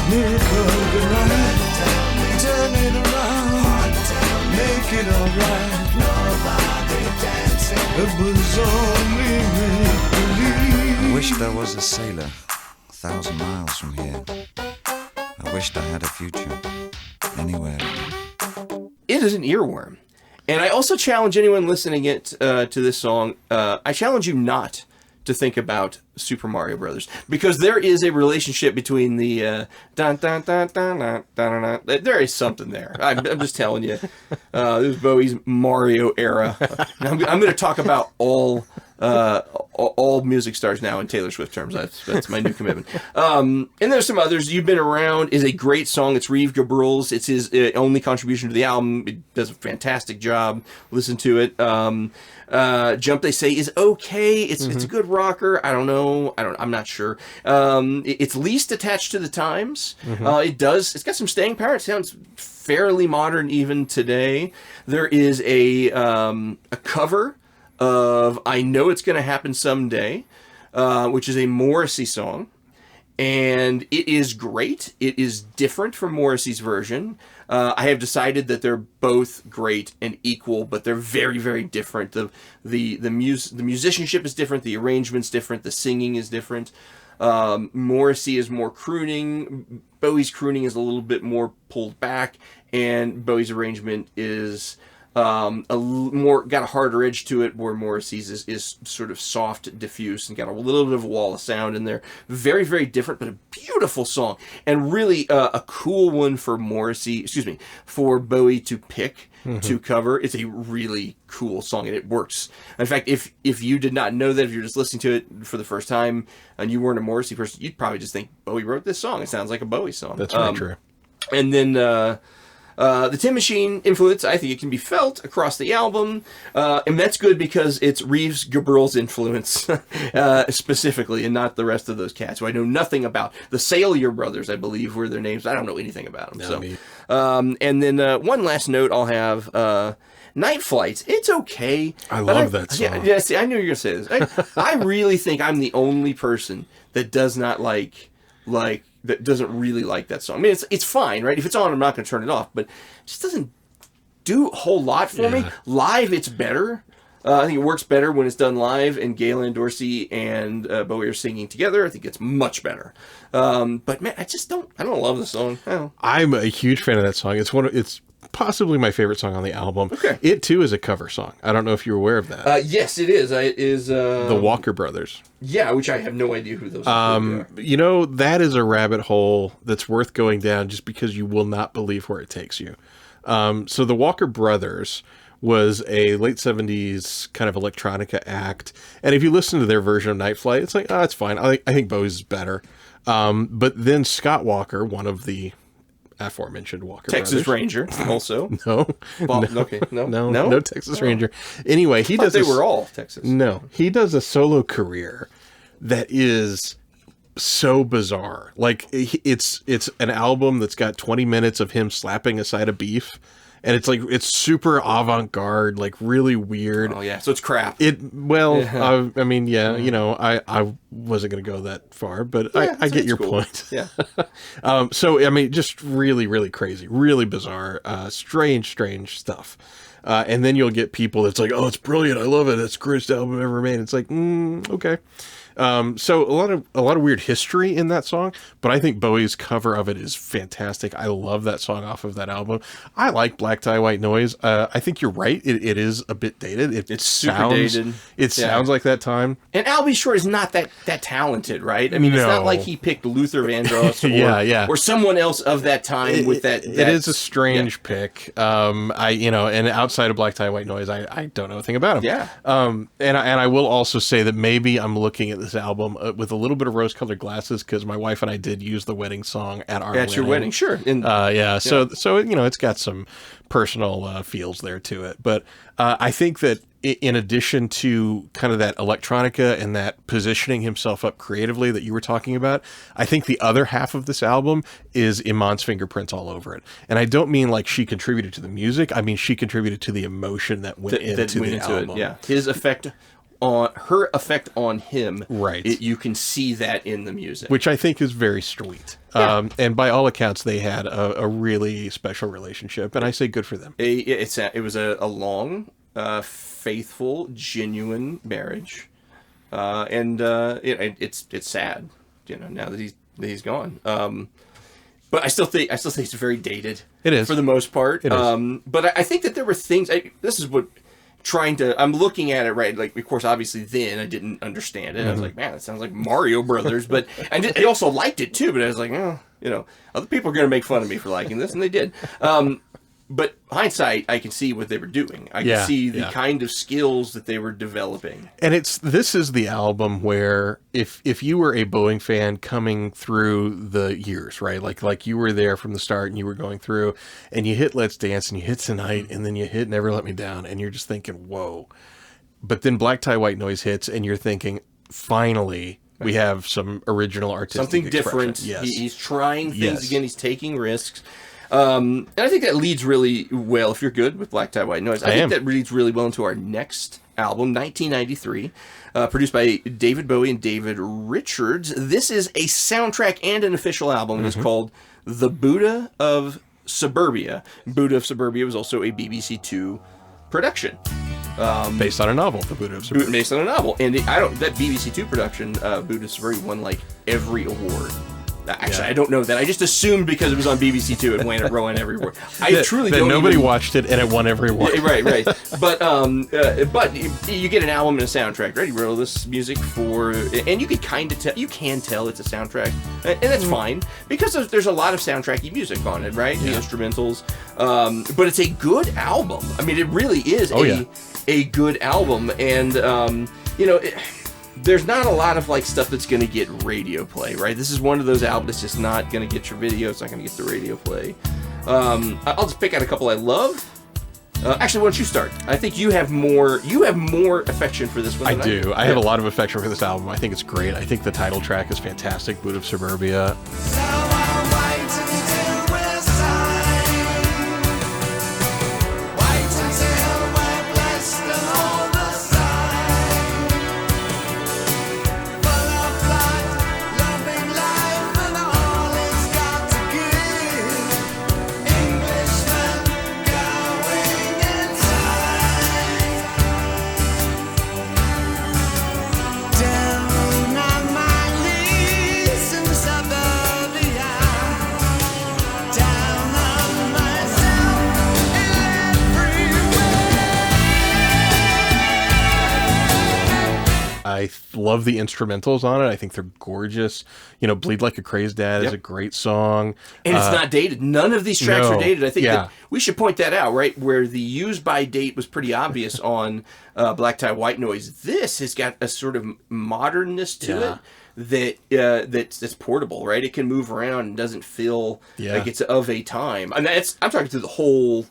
Miracle goodnight. Turn it around, make it alright. Nobody dancing. It was only make-believe. I wished I was a sailor 1,000 miles from here. I wished I had a future anywhere. It is an earworm. And I also challenge anyone listening to this song, I challenge you not to think about Super Mario Brothers, because there is a relationship between the dun dun dun dun dun dun dun. There is something there. I'm just telling you. This was Bowie's Mario era. I'm going to talk about all music stars now in Taylor Swift terms. That's my new commitment. And there's some others. You've Been Around is a great song. It's Reeves Gabrels. It's his only contribution to the album. It does a fantastic job. Listen to it. Jump, they say, is okay. It's a good rocker. I don't know. I'm not sure. It's least attached to the times. It's got some staying power. It sounds fairly modern even today. There is a cover of I Know It's Gonna Happen Someday, which is a Morrissey song. and it is great. It is different from Morrissey's version. I have decided that they're both great and equal, but they're very, very different. The musicianship is different. The arrangement's different. The singing is different. Morrissey is more crooning. Bowie's crooning is a little bit more pulled back, and Bowie's arrangement is got a harder edge to it, where Morrissey's is sort of soft, diffuse, and got a little bit of a wall of sound in there. Very, very different, but a beautiful song, and really a cool one for for Bowie to pick to cover. It's a really cool song, and it works. In fact, if you did not know that, if you're just listening to it for the first time and you weren't a Morrissey person, you'd probably just think Bowie wrote this song. It sounds like a Bowie song. That's very true. And then the Tin Machine influence, I think it can be felt across the album, and that's good because it's Reeves Gabrel's influence specifically, and not the rest of those cats who I know nothing about. The Salyer brothers, I believe, were their names. I don't know anything about them. And then one last note I'll have. Night Flights, it's okay. I love that song. Yeah, see, I knew you were going to say this. I really think I'm the only person that does not that doesn't really like that song. I mean, it's fine, right? If it's on, I'm not going to turn it off, but it just doesn't do a whole lot for me. Live, it's better. I think it works better when it's done live, and Galen Dorsey and Bowie are singing together. I think it's much better. But man, I don't love the song. I'm a huge fan of that song. It's possibly my favorite song on the album. Okay. It too is a cover song. I don't know if you're aware of that. Yes, it is. It is the Walker Brothers. Yeah, which I have no idea who those are. You know, that is a rabbit hole that's worth going down, just because you will not believe where it takes you. So the Walker Brothers was a late 70s kind of electronica act. And if you listen to their version of Night Flight, it's like, oh, it's fine. I think Bowie's is better. But then Scott Walker, one of the aforementioned Walker Texas Brothers. Ranger, also. No. Okay, no. No Texas Ranger. Anyway, he does. They were all Texas. No, he does a solo career that is so bizarre. Like, it's an album that's got 20 minutes of him slapping a side of beef. And it's super avant-garde, like really weird. Oh yeah, so it's crap. I mean, yeah, you know, I wasn't going to go that far, but Yeah, I get your cool. point. Yeah. So I mean, just really, really crazy, really bizarre, strange stuff. And then you'll get people that's like, oh, it's brilliant, I love it, it's the greatest album ever made. It's like, okay. So a lot of weird history in that song, but I think Bowie's cover of it is fantastic. I love that song off of that album. I like Black Tie White Noise. I think you're right. It is a bit dated. It's super dated. It sounds like that time. And Albie Shore is not that talented, right? I mean, it's not like he picked Luther Vandross or or someone else of that time with that. It is a strange pick. And outside of Black Tie White Noise, I don't know a thing about him. Yeah. And I will also say that maybe I'm looking at this album with a little bit of rose-colored glasses, because my wife and I did use the wedding song at our wedding. Your wedding, sure. So you know, it's got some personal feels there to it. But I think that in addition to kind of that electronica and that positioning himself up creatively that you were talking about, I think the other half of this album is Iman's fingerprints all over it. And I don't mean like she contributed to the music. I mean, she contributed to the emotion that went into the album. Yeah, her effect on him, right? You can see that in the music, which I think is very sweet. Yeah. And by all accounts, they had a really special relationship, and I say good for them. It was a long, faithful, genuine marriage, and it's sad, you know, now that he's gone. But I still think it's very dated. It is, for the most part. It is. But I think that there were things. This is what. I'm looking at it, right, like, of course, obviously then I didn't understand it. I was like, man, that sounds like Mario Brothers, but I also liked it too, but I was like, oh, you know, other people are going to make fun of me for liking this, and they did. But hindsight, I can see what they were doing. I can see the kind of skills that they were developing. And this is the album where if you were a Bowie fan coming through the years, right? Like you were there from the start and you were going through, and you hit Let's Dance and you hit Tonight and then you hit Never Let Me Down, and you're just thinking, whoa. But then Black Tie White Noise hits and you're thinking, finally, we have some original artistic something expression. different. Yes. He's trying things again. He's taking risks. And I think that leads really well, if you're good with Black Tie White Noise, I think that leads really well into our next album, 1993, produced by David Bowie and David Richards. This is a soundtrack and an official album. It's called The Buddha of Suburbia. Buddha of Suburbia was also a BBC Two production. Based on a novel, The Buddha of Suburbia. Based on a novel. And that BBC Two production, Buddha of Suburbia, won like every award. Actually, I don't know that. I just assumed because it was on BBC Two, it won every award. I truly don't. Nobody watched it, and it won every award. Yeah, right. But you get an album and a soundtrack, right? He wrote this music for, and you can kind of tell. You can tell it's a soundtrack, and that's fine because there's a lot of soundtracky music on it, right? The instrumentals, but it's a good album. I mean, it really is a good album, and there's not a lot of like stuff that's going to get radio play, right? This is one of those albums that's just not going to get your video. It's not going to get the radio play. I'll just pick out a couple I love. Actually, why don't you start? I think you have more affection for this one than I do. I have a lot of affection for this album. I think it's great. I think the title track is fantastic, Buddha of Suburbia. So I'll wait until we're signed. Wait until we're blessed and all the sign. Full of light, loving life and all it's got to give. Englishmen going inside. Down on my knees in suburbia. Down on myself in every I love the instrumentals on it. I think they're gorgeous. Bleed Like a Crazed Dad is a great song. And it's not dated. None of these tracks are dated. I think Yeah. that we should point that out, right? Where the use by date was pretty obvious on Black Tie White Noise. This has got a sort of modernness to it that's portable, right? It can move around and doesn't feel like it's of a time. And I'm talking through the whole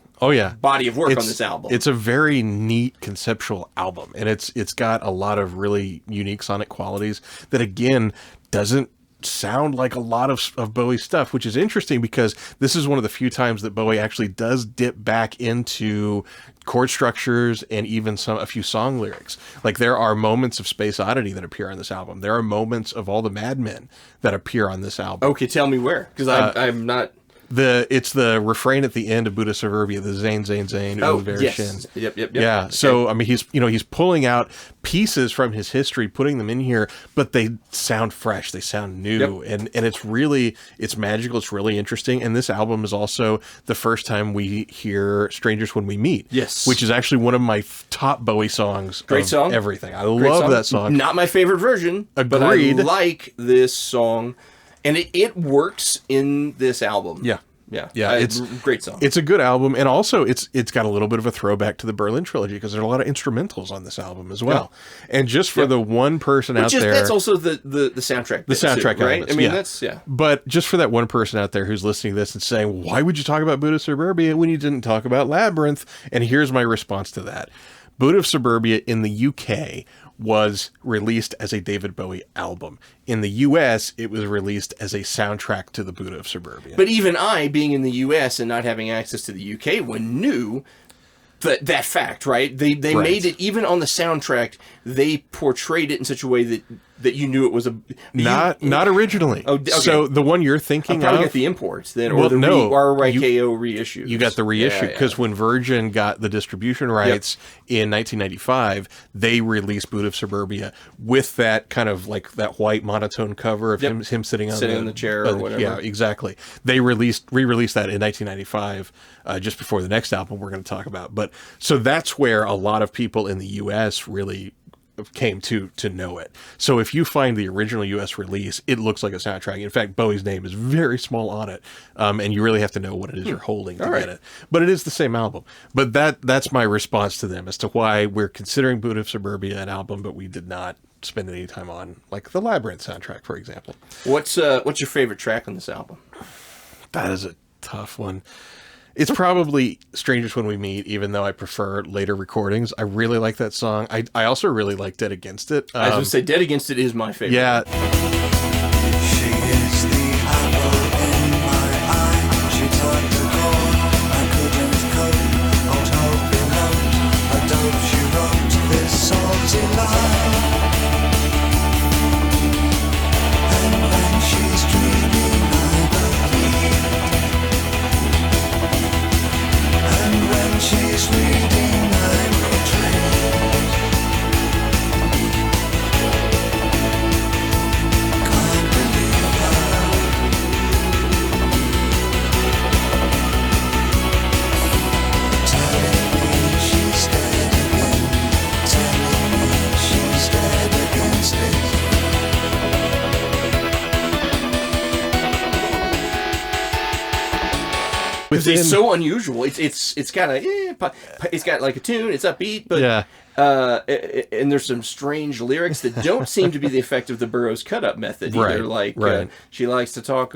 body of work on this album. It's a very neat conceptual album, and it's got a lot of really unique sonic qualities that, again, doesn't sound like a lot of Bowie's stuff, which is interesting because this is one of the few times that Bowie actually does dip back into chord structures and even a few song lyrics. Like, there are moments of Space Oddity that appear on this album. There are moments of All the Madmen that appear on this album. Okay, tell me where, because I'm not... It's the refrain at the end of Buddha Suburbia, the Zane, Zane, Zane, Oh, very yes. shin. Yep. Yeah. Okay. So, I mean, he's pulling out pieces from his history, putting them in here, but they sound fresh. They sound new. And it's magical. It's really interesting. And this album is also the first time we hear Strangers When We Meet. Yes. Which is actually one of my top Bowie songs. Great song. Everything. I Great love song. that song. Not my favorite version, but I Agreed. like this song. And it works in this album. Yeah. Yeah, it's a great song. It's a good album, and also it's got a little bit of a throwback to the Berlin trilogy because there's a lot of instrumentals on this album as well. And just for the one person out there, that's also the soundtrack. the soundtrack, too, right? elements, I mean, that's But just for that one person out there who's listening to this and saying, "Why would you talk about Buddha of Suburbia when you didn't talk about Labyrinth?" And here's my response to that: Buddha of Suburbia in the UK was released as a David Bowie album. In the US, it was released as a soundtrack to the Buddha of Suburbia. But even I, being in the US and not having access to the UK one, knew that fact, right? They made it, even on the soundtrack, they portrayed it in such a way that you knew it was not originally. Oh, okay. So the one you're thinking probably of, got the imports then, or Well, the no, RYKO reissues. you got the reissue Yeah, because when Virgin got the distribution rights in 1995, they released Buddha of Suburbia with that kind of like that white monotone cover of him sitting on the chair or whatever. Yeah, exactly. They re-released that in 1995, just before the next album we're going to talk about. But so that's where a lot of people in the U.S. really came to know it. So if you find the original US release, it looks like a soundtrack. In fact, Bowie's name is very small on it, and you really have to know what it is you're holding to get it. But it is the same album. But that's my response to them as to why we're considering Buddha of Suburbia an album, but we did not spend any time on like the Labyrinth soundtrack, for example. What's your favorite track on this album? That is a tough one. It's probably Strangers When We Meet, even though I prefer later recordings. I really like that song. I also really like Dead Against It. I was going to say Dead Against It is my favorite. Yeah. She is the apple in my eye. She turned the core. I couldn't cope. I'll hope you know. I don't. She wrote this Because it's so unusual. It's kind of it's got like a tune. It's upbeat, but Yeah. And there's some strange lyrics that don't seem to be the effect of the Burroughs cut-up method either. Right. She likes to talk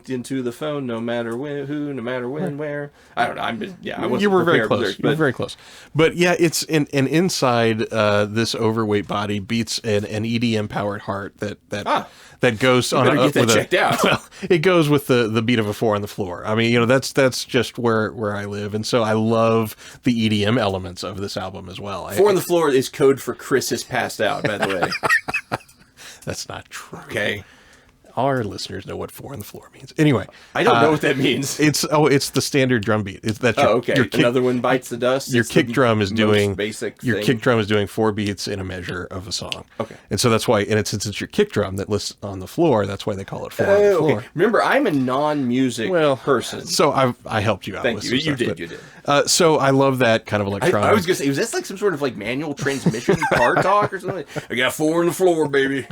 into the phone, no matter when, who, no matter when, where. I don't know. I wasn't You were very prepared close. for lyrics, You were but very close. But yeah, it's inside this overweight body beats an EDM powered heart that goes on better get that with checked out. Well, it goes with the beat of a 4 on the floor. I mean, that's just where I live, and so I love the EDM elements of this album as well. 4 on the floor is code for Chris has passed out, by the way. That's not true. Okay. Our listeners know what 4 on the floor means. Anyway, I don't know what that means. it's the standard drum beat. That's your, okay. your kick, Another one bites the dust. your It's kick the drum is most doing basic your thing. kick drum is doing 4 beats in a measure of a song. Okay. And so that's why, and since it's your kick drum that lists on the floor, that's why they call it 4 on the floor. Okay. Remember, I'm a non-music person. So I helped you out. Thank with you. some You stuff, did. but, You did. so I love that kind of electronic. I was gonna say, was this like some sort of like manual transmission car talk or something? I got 4 on the floor, baby.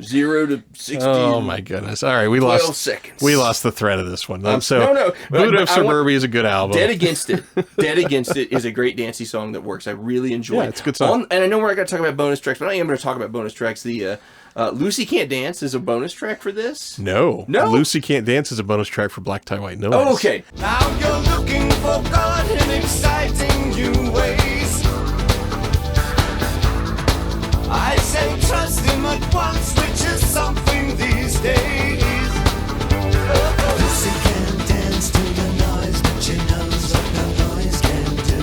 0 to 60. Oh my goodness! All right, we 12 lost seconds. We lost the thread of this one. So no. Buddha of I want- Suburbia is a good album. Dead Against It. Dead Against It is a great dancey song that works. I really enjoy Yeah, it. it's a good song. And I know we're not going to talk about bonus tracks, but I am going to talk about bonus tracks. The Lucy Can't Dance is a bonus track for this. No, No? Lucy Can't Dance is a bonus track for Black Tie White Noise. Oh, okay. Now you're looking for God in exciting new ways. I say trust him at once, which is something these days. Lucy can dance to the noise, but she knows what the noise can do.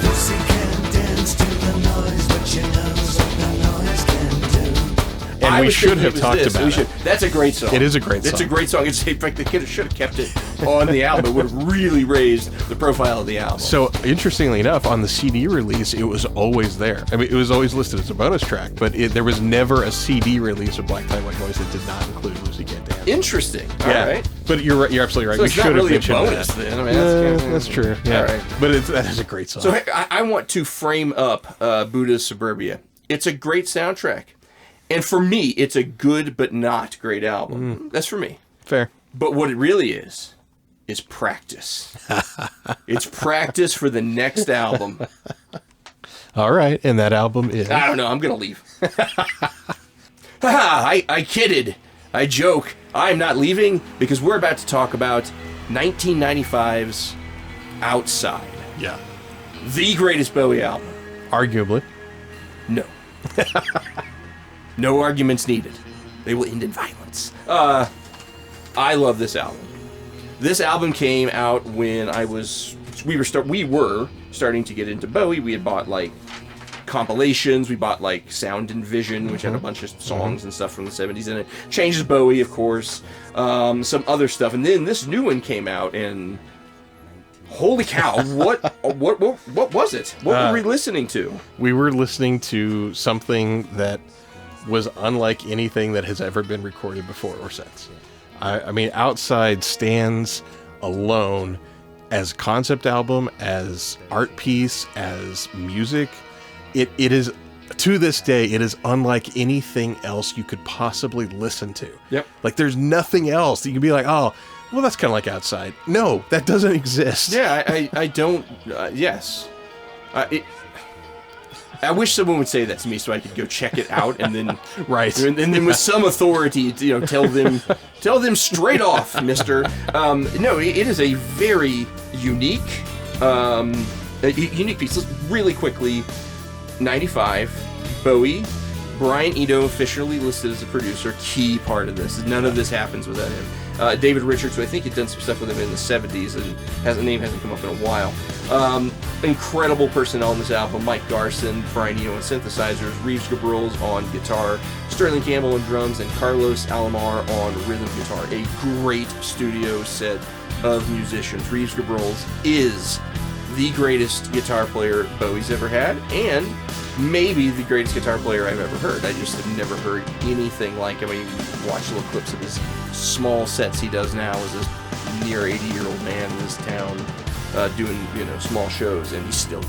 Lucy can dance to the noise, but she knows what the noise can do. And I we was should thinking have it was talked this. about We should. it. That's a great song. It is a great It's a song. great song. It's, in fact, they should have kept it on the album. It would have really raised the profile of the album. So interestingly enough, on the CD release, it was always there. I mean, it was always listed as a bonus track, but there was never a CD release of Black Tie White Noise that did not include Lucy Can't Dance. Interesting. All right. But you're right. You're absolutely right. So We it's should not have really a mentioned bonus that. then. I mean, That's true. Yeah. All right. But that is a great song. So I want to frame up Buddha's Suburbia. It's a great soundtrack. And for me, it's a good but not great album. That's for me. Fair. But what it really is practice. It's practice for the next album. All right. And that album is. I don't know. I'm going to leave. I kidded. I joke. I'm not leaving because we're about to talk about 1995's Outside. Yeah. The greatest Bowie album. Arguably. No. No arguments needed. They will end in violence. I love this album. This album came out when we were starting to get into Bowie. We had bought like compilations. We bought like Sound and Vision, which had a bunch of songs and stuff from the 70s in it. Changes Bowie, of course. Some other stuff. And then this new one came out and holy cow, what was it? What were we listening to? We were listening to something that was unlike anything that has ever been recorded before or since. I mean, Outside stands alone as concept album, as art piece, as music. It is, to this day, it is unlike anything else you could possibly listen to. Yep. Like, there's nothing else that you can be like, oh, well, that's kind of like Outside. No, that doesn't exist. Yeah, I don't. Yes. I wish someone would say that to me so I could go check it out and then Right. and then with some authority, tell them straight off, Mister. No, it is a very unique piece. Let's really quickly. 95, Bowie, Brian Eno officially listed as a producer, key part of this. None of this happens without him. David Richards, who I think had done some stuff with him in the 70s and name hasn't come up in a while. Incredible personnel on this album. Mike Garson, Brian Eno on synthesizers, Reeves Gabrels on guitar, Sterling Campbell on drums, and Carlos Alomar on rhythm guitar. A great studio set of musicians. Reeves Gabrels is the greatest guitar player Bowie's ever had, and maybe the greatest guitar player I've ever heard. I just have never heard anything like him. I mean, you watch little clips of his small sets he does now as this near 80-year-old man in this town doing, small shows, and he's still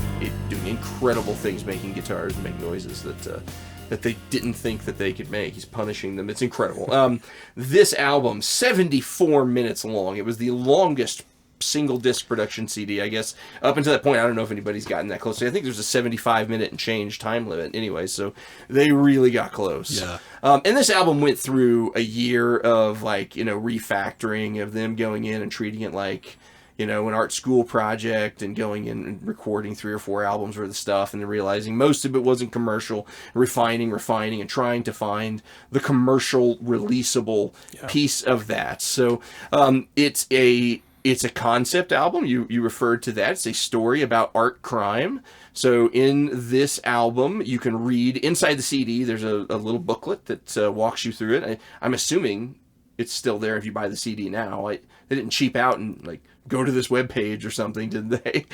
doing incredible things, making guitars and making noises that that they didn't think that they could make. He's punishing them. It's incredible. This album, 74 minutes long. It was the longest single disc production CD, I guess. Up until that point, I don't know if anybody's gotten that close. I think there's a 75-minute and change time limit anyway, so they really got close. Yeah. And this album went through a year of, like, you know, refactoring, of them going in and treating it like, you know, an art school project, and going in and recording 3 or 4 albums worth of stuff, and then realizing most of it wasn't commercial, refining, and trying to find the commercial releasable piece of that. So it's a concept album. You referred to that. It's a story about art crime. So in this album, you can read inside the CD. There's a little booklet that walks you through it. I'm assuming it's still there if you buy the CD now. They didn't cheap out and, like, go to this webpage or something, did they?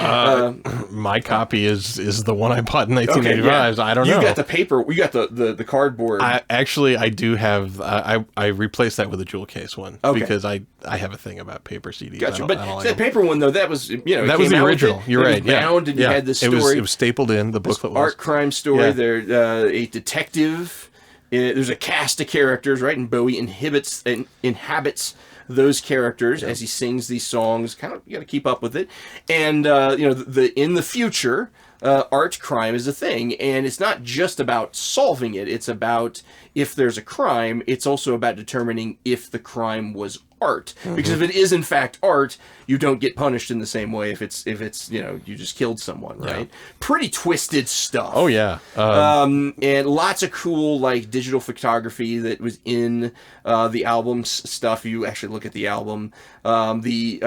My copy is the one I bought in 1985. Okay, yeah. I don't know. You got the paper. We got the cardboard. I do have. I replaced that with a jewel case one because I have a thing about paper CDs. Gotcha. I But don't like that them. paper one, though, that was, you know, That it was came the out with original. it, You're it right. was bound, and you had this story. It was stapled in. The booklet was art crime story. Yeah. There, a detective. There's a cast of characters, right? And Bowie inhabits those characters as he sings these songs. Kind of, you got to keep up with it. And you know, in the future, art crime is a thing, and it's not just about solving it. It's about, if there's a crime, it's also about determining if the crime was art. Because if it is in fact art, you don't get punished in the same way if it's you know, you just killed someone, right? Pretty twisted stuff. Oh yeah. And lots of cool, like, digital photography that was in the album's stuff. You actually look at the album. The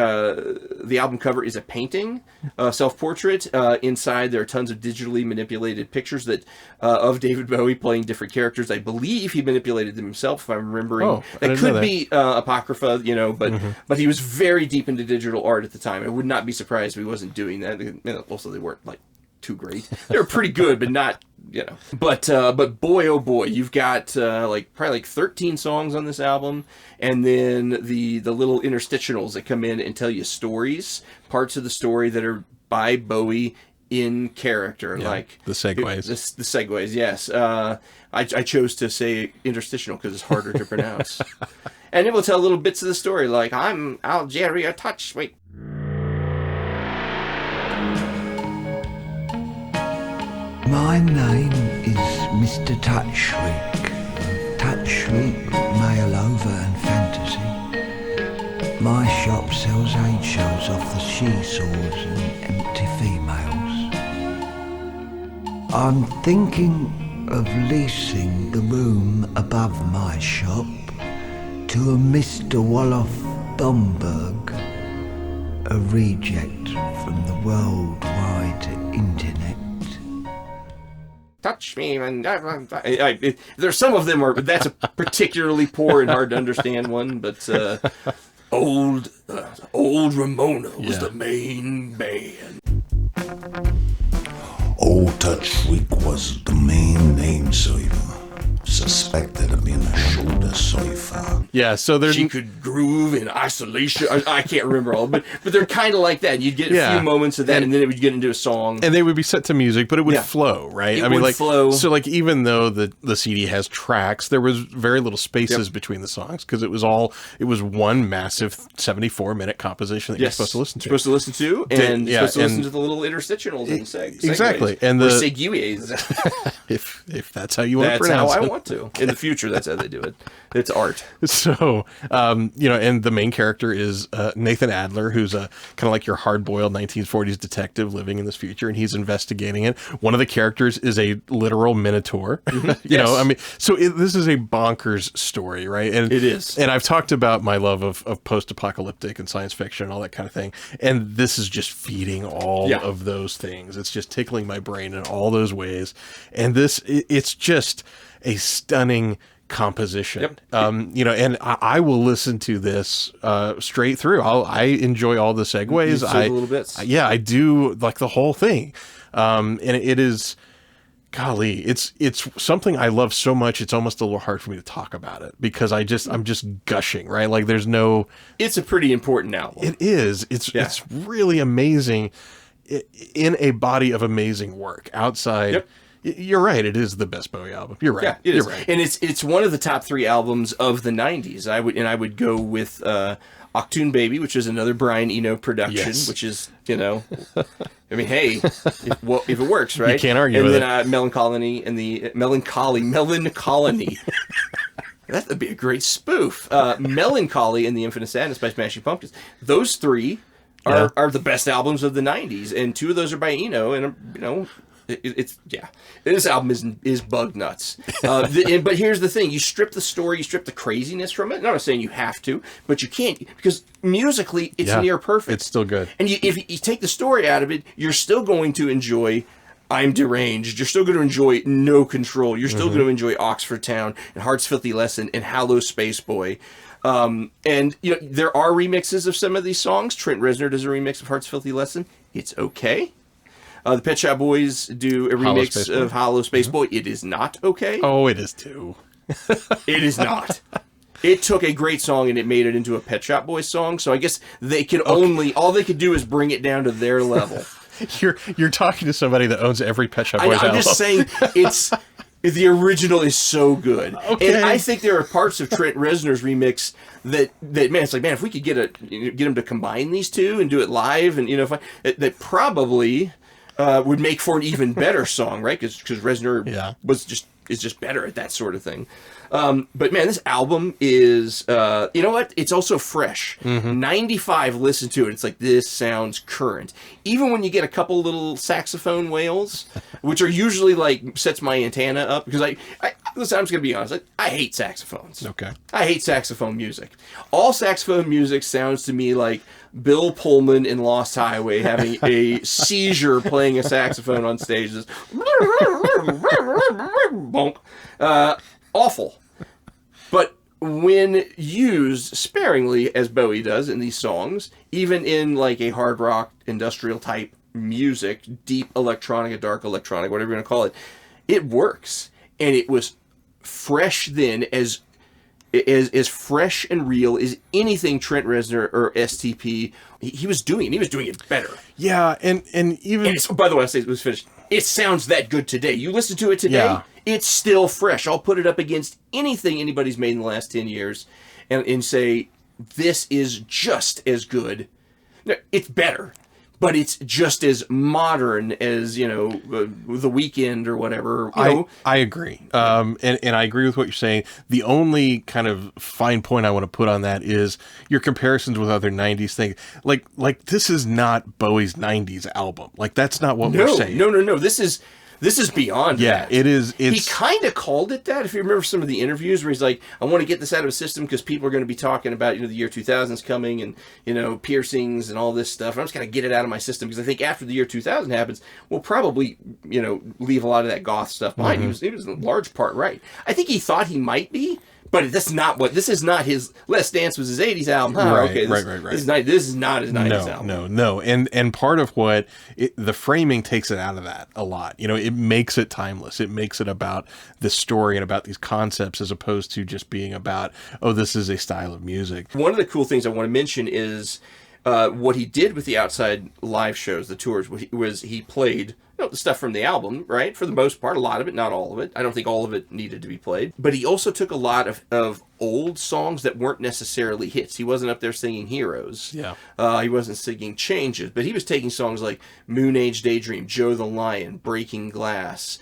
album cover is a painting, self-portrait. Inside there are tons of digitally manipulated pictures that of David Bowie playing different characters. I believe he manipulated them himself, if I'm remembering. Oh, I that didn't could know that. be apocrypha, you know, but he was very deep into digital art at the time. I would not be surprised if he wasn't doing that. Also, they weren't, like, too great. They were pretty good, but not, you know. But boy, oh boy, you've got like probably like 13 songs on this album, and then the little interstitials that come in and tell you stories, parts of the story that are by Bowie in character, like the segues. The segues, yes. I chose to say interstitial because it's harder to pronounce. And it will tell little bits of the story, like, I'm Algeria Touch. Wait. My name is Mr. Touchshriek. Touchshriek, mail over and fantasy. My shop sells eggshells off the she-saws and empty females. I'm thinking of leasing the room above my shop to a Mr. Wolof Bomberg, a reject from the worldwide internet. Touch me, and there's some of them are. That's a particularly poor and hard to understand one. But old Ramona was the main band. Old Touchshriek was the main namesaver, suspected of being a shoulder cipher. Yeah, so there's She could groove in isolation. I can't remember all, but they're kind of like that. You'd get a few moments of that, and then it would get into a song. and they would be set to music, but it would flow, right? It would flow. So, like, even though the CD has tracks, there was very little spaces between the songs because it was one massive 74-minute composition that you're supposed to listen to. Supposed to listen to, and supposed to listen and- to the little interstitials and segues. Exactly, and or the segues. if that's how you want to That's how pronounce I it. want to. In the future, that's how they do it. It's art. So, you know, and the main character is Nathan Adler, who's a kind of like your hard-boiled 1940s detective living in this future, and he's investigating it. One of the characters is a literal minotaur. You know, I mean, so this is a bonkers story, right? And It is. And I've talked about my love of post-apocalyptic and science fiction and all that kind of thing, and this is just feeding all of those things. It's just tickling my brain in all those ways, and it's just a stunning composition. You know, and I will listen to this straight through. I enjoy all the segues. The little bits. I do, like, the whole thing. And it is, golly, it's something I love so much. It's almost a little hard for me to talk about it because I'm just gushing, right? Like, there's no. It's a pretty important album. It is. It's really amazing in a body of amazing work outside. You're right. It is the best Bowie album. You're right. Yeah, it You're is. right. And it's one of the top 3 albums of the 90s. I would go with Octoon Baby, which is another Brian Eno production, Yes. which is, I mean, hey, if it works, right? You can't argue and with then Melancholy and the Melancholy. That'd be a great spoof. Melancholy and the Infinite Sadness by Smashing Pumpkins. Those 3 are the best albums of the 90s, and 2 of those are by Eno, and this album is bug nuts. But here's the thing: you strip the story, you strip the craziness from it. I'm not saying you have to, but you can't, because musically it's near perfect. It's still good. And if you take the story out of it, you're still going to enjoy I'm Deranged. You're still going to enjoy No Control. You're still going to enjoy Oxford Town and Heart's Filthy Lesson and Hallow Space Boy. And there are remixes of some of these songs. Trent Reznor does a remix of Heart's Filthy Lesson. It's okay. The Pet Shop Boys do a Hollow remix Space Boy. of Hollow Space Boy. It is not okay. Oh, it is too. It is not. It took a great song and it made it into a Pet Shop Boys song. So I guess they could all they could do is bring it down to their level. You're talking to somebody that owns every Pet Shop Boys album. I'm just saying the original is so good. Okay. And I think there are parts of Trent Reznor's remix that man, it's like, man, if we could get him to combine these two and do it live, and that probably would make for an even better song, right? Because Reznor is just better at that sort of thing. But man, this album is, you know what? It's also fresh. 95, listen to it. It's like, this sounds current. Even when you get a couple little saxophone wails, which are usually like, sets my antenna up. Because listen, I'm just going to be honest. I hate saxophones. Okay. I hate saxophone music. All saxophone music sounds to me like Bill Pullman in Lost Highway having a seizure playing a saxophone on stage. This bonk. Awful. But when used sparingly, as Bowie does in these songs, even in like a hard rock industrial type music, deep electronica, dark electronic, whatever you want to call it, it works. And it was fresh then, as fresh and real as anything Trent Reznor or STP he was doing. And he was doing it better. Yeah, and even... And by the way, I say it was finished. It sounds that good today. You listen to it today, it's still fresh. I'll put it up against anything anybody's made in the last 10 years and say, this is just as good. No, it's better, but it's just as modern as, The Weeknd or whatever. I agree. And I agree with what you're saying. The only kind of fine point I want to put on that is your comparisons with other 90s things. Like this is not Bowie's 90s album. Like, that's not what we're saying. No. This is beyond that. It is. He kind of called it that. If you remember some of the interviews where he's like, I want to get this out of his system because people are going to be talking about, the year 2000's coming and, piercings and all this stuff. I'm just going to get it out of my system because I think after the year 2000 happens, we'll probably, leave a lot of that goth stuff behind. He was in large part right. I think he thought he might be, but this is not his. Let's Dance was his 80s album. Right, Okay, right. This is not his 90s album. No. And part of what the framing takes it out of that a lot. It makes it timeless. It makes it about the story and about these concepts as opposed to just being about, this is a style of music. One of the cool things I want to mention is what he did with the outside live shows, the tours, was he played the stuff from the album, right? For the most part, a lot of it, not all of it. I don't think all of it needed to be played. But he also took a lot of old songs that weren't necessarily hits. He wasn't up there singing Heroes. Yeah. He wasn't singing Changes, but he was taking songs like Moon Age Daydream, Joe the Lion, Breaking Glass,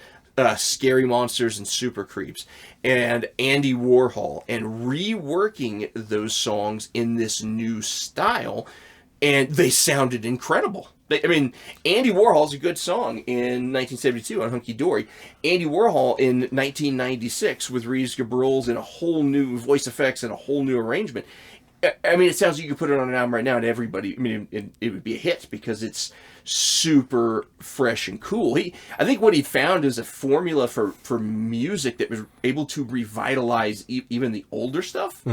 Scary Monsters and Super Creeps, and Andy Warhol, and reworking those songs in this new style, and they sounded incredible. Andy Warhol's a good song in 1972 on Hunky Dory. Andy Warhol in 1996 with Reeves Gabrels and a whole new voice effects and a whole new arrangement. It sounds like you could put it on an album right now and everybody, it would be a hit because it's super fresh and cool. I think what he found is a formula for music that was able to revitalize even the older stuff.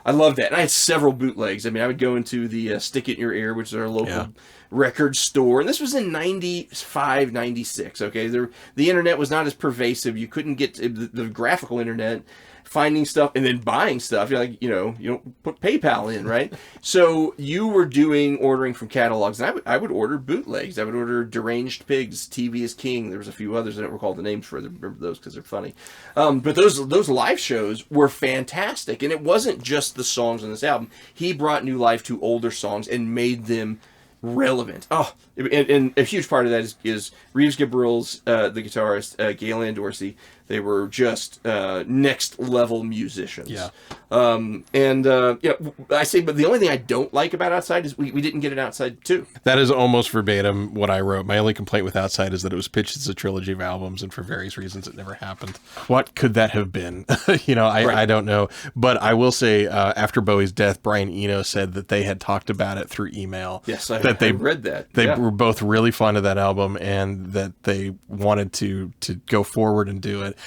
I loved that. And I had several bootlegs. I mean, I would go into the Stick It in Your Ear, which is our local record store. And this was in 95, 96, okay? The internet was not as pervasive. You couldn't get the graphical internet, finding stuff and then buying stuff. You're like, you don't put PayPal in, right? So you were ordering from catalogs. And I would order bootlegs. I would order Deranged Pigs, TV is King. There was a few others. I don't recall the names for them. Remember those because they're funny. But those live shows were fantastic. And it wasn't just the songs on this album. He brought new life to older songs and made them relevant. Oh, and a huge part of that is Reeves Gabrels, the guitarist, Gail Ann Dorsey. They were just next level musicians. Yeah. I say, but the only thing I don't like about Outside is we didn't get an Outside 2. That is almost verbatim what I wrote. My only complaint with Outside is that it was pitched as a trilogy of albums, and for various reasons it never happened. What could that have been? I don't know. But I will say, after Bowie's death, Brian Eno said that they had talked about it through email. Yes, I read that. They were both really fond of that album, and that they wanted to go forward and do it.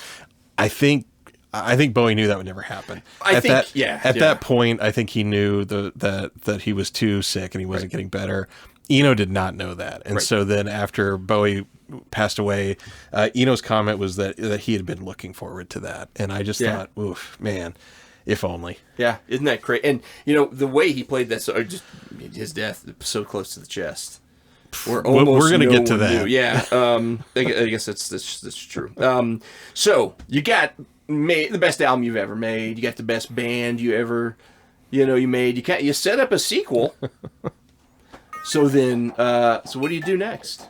I think Bowie knew that would never happen. At that point, I think he knew that he was too sick and he wasn't getting better. Eno did not know that. And so then after Bowie passed away, Eno's comment was that he had been looking forward to that. And I just thought, oof, man, if only. Yeah, isn't that great? And, the way he played that, his death so close to the chest. We're going to get to that. Yeah, I guess that's true. So you got the best album you've ever made. You got the best band you ever, you made. You set up a sequel. So then, so what do you do next?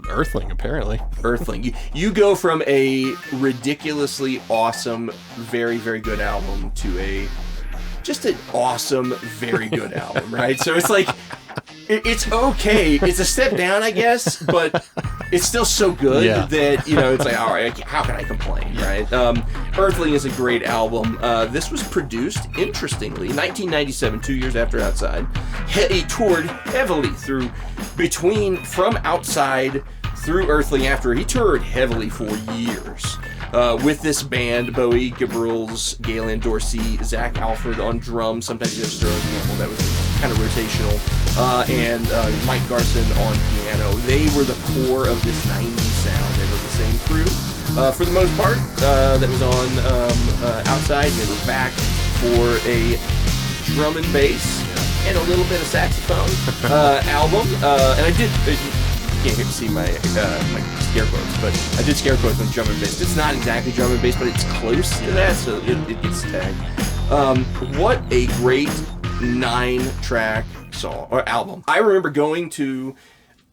Earthling, apparently. Earthling. You go from a ridiculously awesome, very, very good album to just an awesome, very good album, right? So it's like, it's okay. It's a step down, I guess, but it's still so good that, it's like, all right, how can I complain, right? Earthling is a great album. This was produced, interestingly, in 1997, 2 years after Outside. He toured heavily from Outside through Earthling after. He toured heavily for years. With this band, Bowie, Gabrels, Gail Ann Dorsey, Zach Alford on drums, sometimes he had Sterling Campbell, that was kind of rotational, and Mike Garson on piano. They were the core of this 90s sound. They were the same crew, for the most part, that was on Outside. They were back for a drum and bass and a little bit of saxophone album, and I did... You can't see my scare quotes, but I did scare quotes on drum and bass. It's not exactly drum and bass, but it's close to that, so it gets tagged. What a great 9-track song or album. I remember going to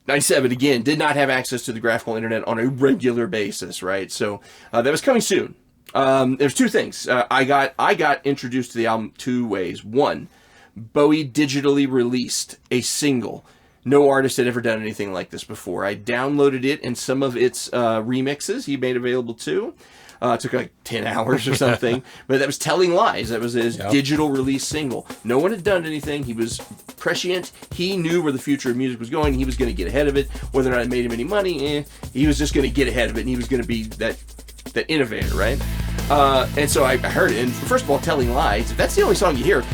97 again, did not have access to the graphical internet on a regular basis, right? So that was coming soon. There's two things. I got introduced to the album two ways. One, Bowie digitally released a single. No artist had ever done anything like this before. I downloaded it and some of its remixes he made available too. It took like 10 hours or something. But that was Telling Lies. That was his digital release single. No one had done anything. He was prescient. He knew where the future of music was going. He was going to get ahead of it. Whether or not it made him any money, he was just going to get ahead of it. And he was going to be that innovator, right? And so I heard it. And first of all, Telling Lies, if that's the only song you hear,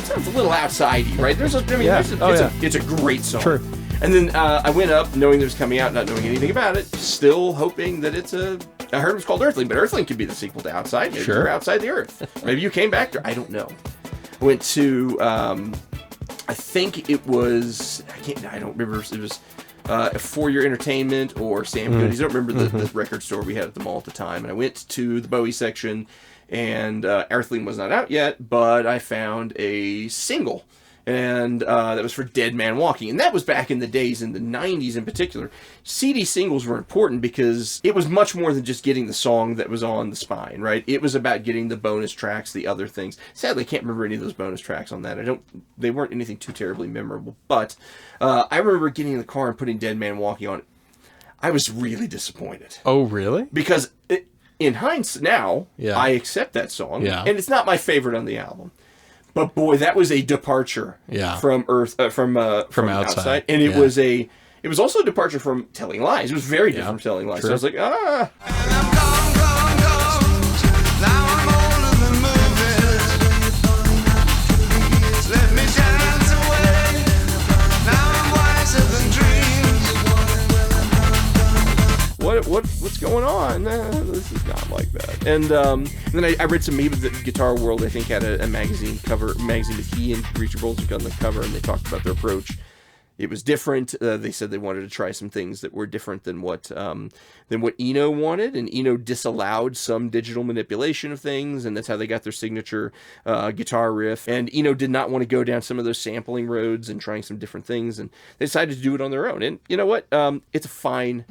sounds a little outsidey, right? It's a great song. True. And then I went up knowing it was coming out, not knowing anything about it, still hoping that I heard it was called Earthling, but Earthling could be the sequel to Outside. Maybe you're outside the Earth. Maybe you came back to, I don't know. I went to, I think it was, I don't remember if it was For Your Entertainment or Sam Goody's. I don't remember the record store we had at the mall at the time. And I went to the Bowie section, and Earthling was not out yet, but I found a single, and that was for Dead Man Walking. And that was back in the days, in the 90s in particular. CD singles were important because it was much more than just getting the song that was on the spine, right? It was about getting the bonus tracks, the other things. Sadly, I can't remember any of those bonus tracks on that. They weren't anything too terribly memorable, but I remember getting in the car and putting Dead Man Walking on. I was really disappointed. Oh, really? Because in hindsight, now, I accept that song, and it's not my favorite on the album. But boy, that was a departure from Outside, and it was also a departure from Telling Lies. It was very different from Telling Lies. True. So I was like, And I'm gone. Now I'm older than movies. what's going on? This is not like that. And then I read some, maybe the Guitar World, I think, had a magazine with he and Richard Bolzak on the cover, and they talked about their approach. It was different. They said they wanted to try some things that were different than what Eno wanted, and Eno disallowed some digital manipulation of things, and that's how they got their signature guitar riff. And Eno did not want to go down some of those sampling roads and trying some different things, and they decided to do it on their own. And you know what? It's a fine,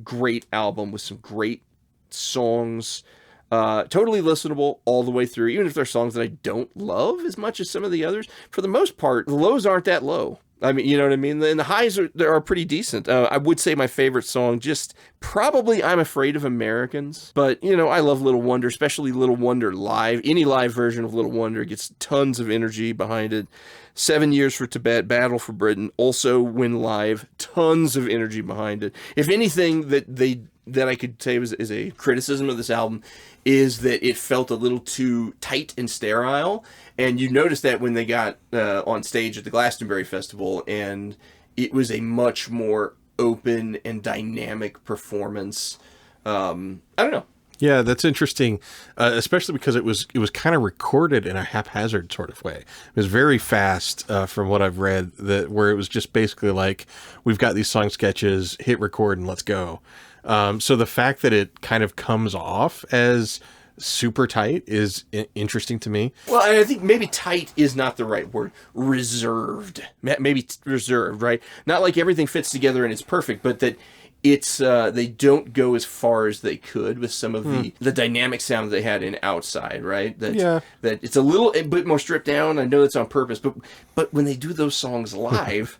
great album with some great songs. Totally listenable all the way through, even if there are songs that I don't love as much as some of the others. For the most part, the lows aren't that low. I mean, you know what I mean? And the highs are pretty decent. I would say my favorite song, just probably I'm Afraid of Americans. But, you know, I love Little Wonder, especially Little Wonder live. Any live version of Little Wonder gets tons of energy behind it. 7 Years for Tibet, Battle for Britain, also when live, tons of energy behind it. If anything that I could say is a criticism of this album is that it felt a little too tight and sterile. And you noticed that when they got on stage at the Glastonbury Festival, and it was a much more open and dynamic performance. I don't know. Yeah, that's interesting, especially because it was kind of recorded in a haphazard sort of way. It was very fast, from what I've read, where it was just basically like, we've got these song sketches, hit record and let's go. So the fact that it kind of comes off as super tight is interesting to me. Well, I think maybe tight is not the right word. Reserved. Maybe reserved, right? Not like everything fits together and it's perfect, but that it's they don't go as far as they could with some of the dynamic sound they had in Outside, right? That it's a little bit more stripped down. I know that's on purpose, but when they do those songs live,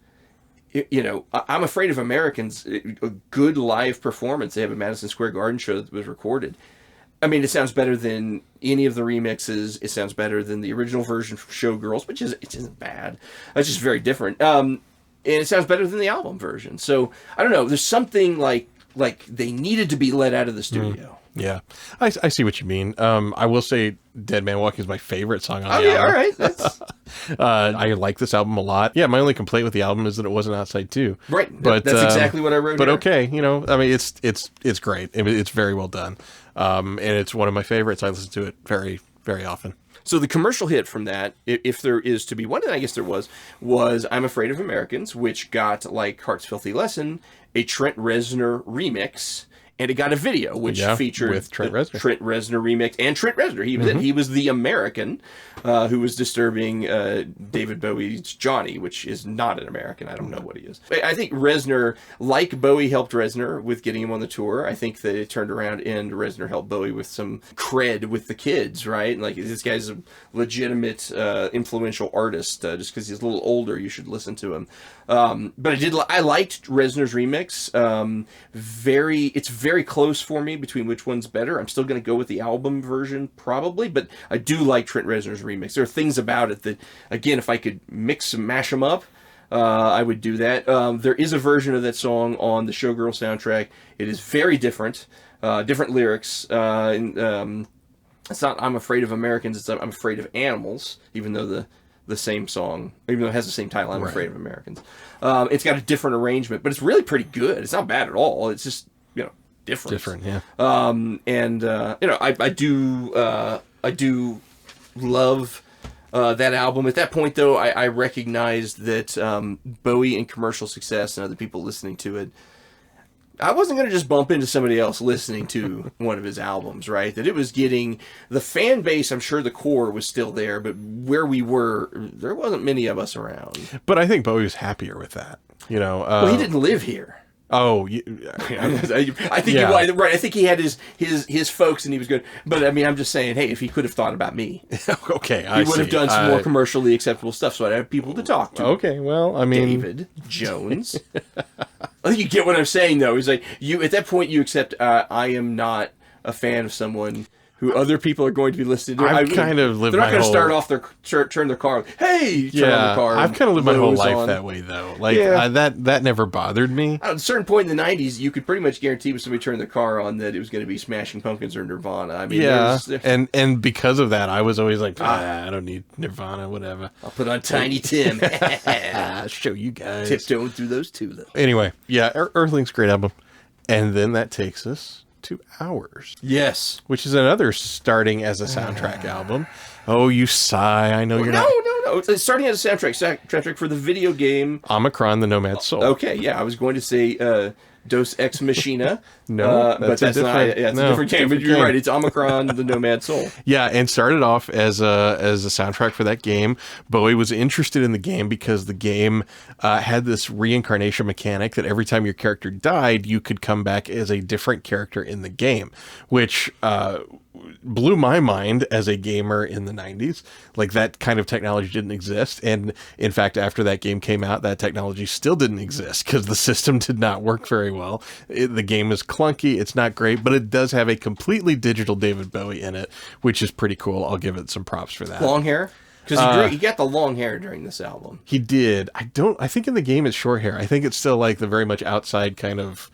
you know, I'm Afraid of Americans, a good live performance. They have a Madison Square Garden show that was recorded. I mean, it sounds better than any of the remixes. It sounds better than the original version from Showgirls, which isn't bad. It's just very different. And it sounds better than the album version. So, I don't know. There's something like they needed to be let out of the studio. Yeah. I see what you mean. I will say Dead Man Walking is my favorite song on the album. Oh, yeah, all right. That's... I like this album a lot. Yeah, my only complaint with the album is that it wasn't Outside too. Right. But that's exactly what I wrote. But here. okay, you know, I mean, it's great. It's very well done. And it's one of my favorites. I listen to it very, very often. So the commercial hit from that, if there is to be one, and I guess there was I'm Afraid of Americans, which got, like Heart's Filthy Lesson, a Trent Reznor remix. And it got a video, which featured with Trent Reznor. Trent Reznor remix, and Trent Reznor. He was the American who was disturbing David Bowie's Johnny, which is not an American. I don't know what he is. I think Reznor, like Bowie helped Reznor with getting him on the tour. I think that it turned around and Reznor helped Bowie with some cred with the kids, right? Like, this guy's a legitimate, influential artist. Just because he's a little older, you should listen to him. But I liked Reznor's remix. It's very close for me between which one's better. I'm still going to go with the album version probably, but I do like Trent Reznor's remix. There are things about it that, again, if I could mix and mash them up, I would do that. There is a version of that song on the Showgirl soundtrack. It is very different, different lyrics. It's not I'm Afraid of Americans, it's I'm Afraid of Animals, even though the same song, even though it has the same title, I'm Afraid of Americans. It's got a different arrangement, but it's really pretty good. It's not bad at all. It's just, you know, different, yeah. You know, I do love that album. At that point, though, I recognized that Bowie and commercial success and other people listening to it, I wasn't going to just bump into somebody else listening to one of his albums, right? That it was getting the fan base. I'm sure the core was still there, but where we were, there wasn't many of us around. But I think Bowie was happier with that. You know, well, he didn't live here. Oh, I think you're right. I think he had his folks, and he was good. But I mean, I'm just saying, hey, if he could have thought about me, okay, he would have done some more commercially acceptable stuff, so I'd have people to talk to. Okay, well, I mean, David Jones. I think you get what I'm saying, though. He's like, you at that point, you accept. I am not a fan of someone who other people are going to be listening to. I've kind of lived They're not my going to whole... start off turn their car. Hey, turn on the car. I've kind of lived my whole life on. that way, though. Like that never bothered me. At a certain point in the '90s, you could pretty much guarantee when somebody turned their car on that it was going to be Smashing Pumpkins or Nirvana. I mean, and because of that, I was always like, I don't need Nirvana, whatever. I'll put on Tiny Tim. I'll show you guys. Tiptoeing through those tulips. Anyway, yeah, Earthling's a great album. And then that takes us to Hours, Yes. which is another starting as a soundtrack album. Oh, you sigh. I know you're No, not. no. It's starting as a soundtrack for the video game. Omicron, the Nomad Soul. Okay, yeah, I was going to say Dos Ex Machina. No, but that's not. different- Yeah, it's no, a different game. But different you're game. right. It's Omicron, the Nomad Soul. Yeah, and started off as a soundtrack for that game. Bowie was interested in the game because the game had this reincarnation mechanic that every time your character died, you could come back as a different character in the game, which blew my mind as a gamer in the 90s. Like, that kind of technology didn't exist. And in fact, after that game came out, that technology still didn't exist because the system did not work very well. The game is clunky. It's not great, but it does have a completely digital David Bowie in it, which is pretty cool. I'll give it some props for that. Long hair? Because he got the long hair during this album. He did. I think in the game it's short hair. I think it's still like the very much outside kind of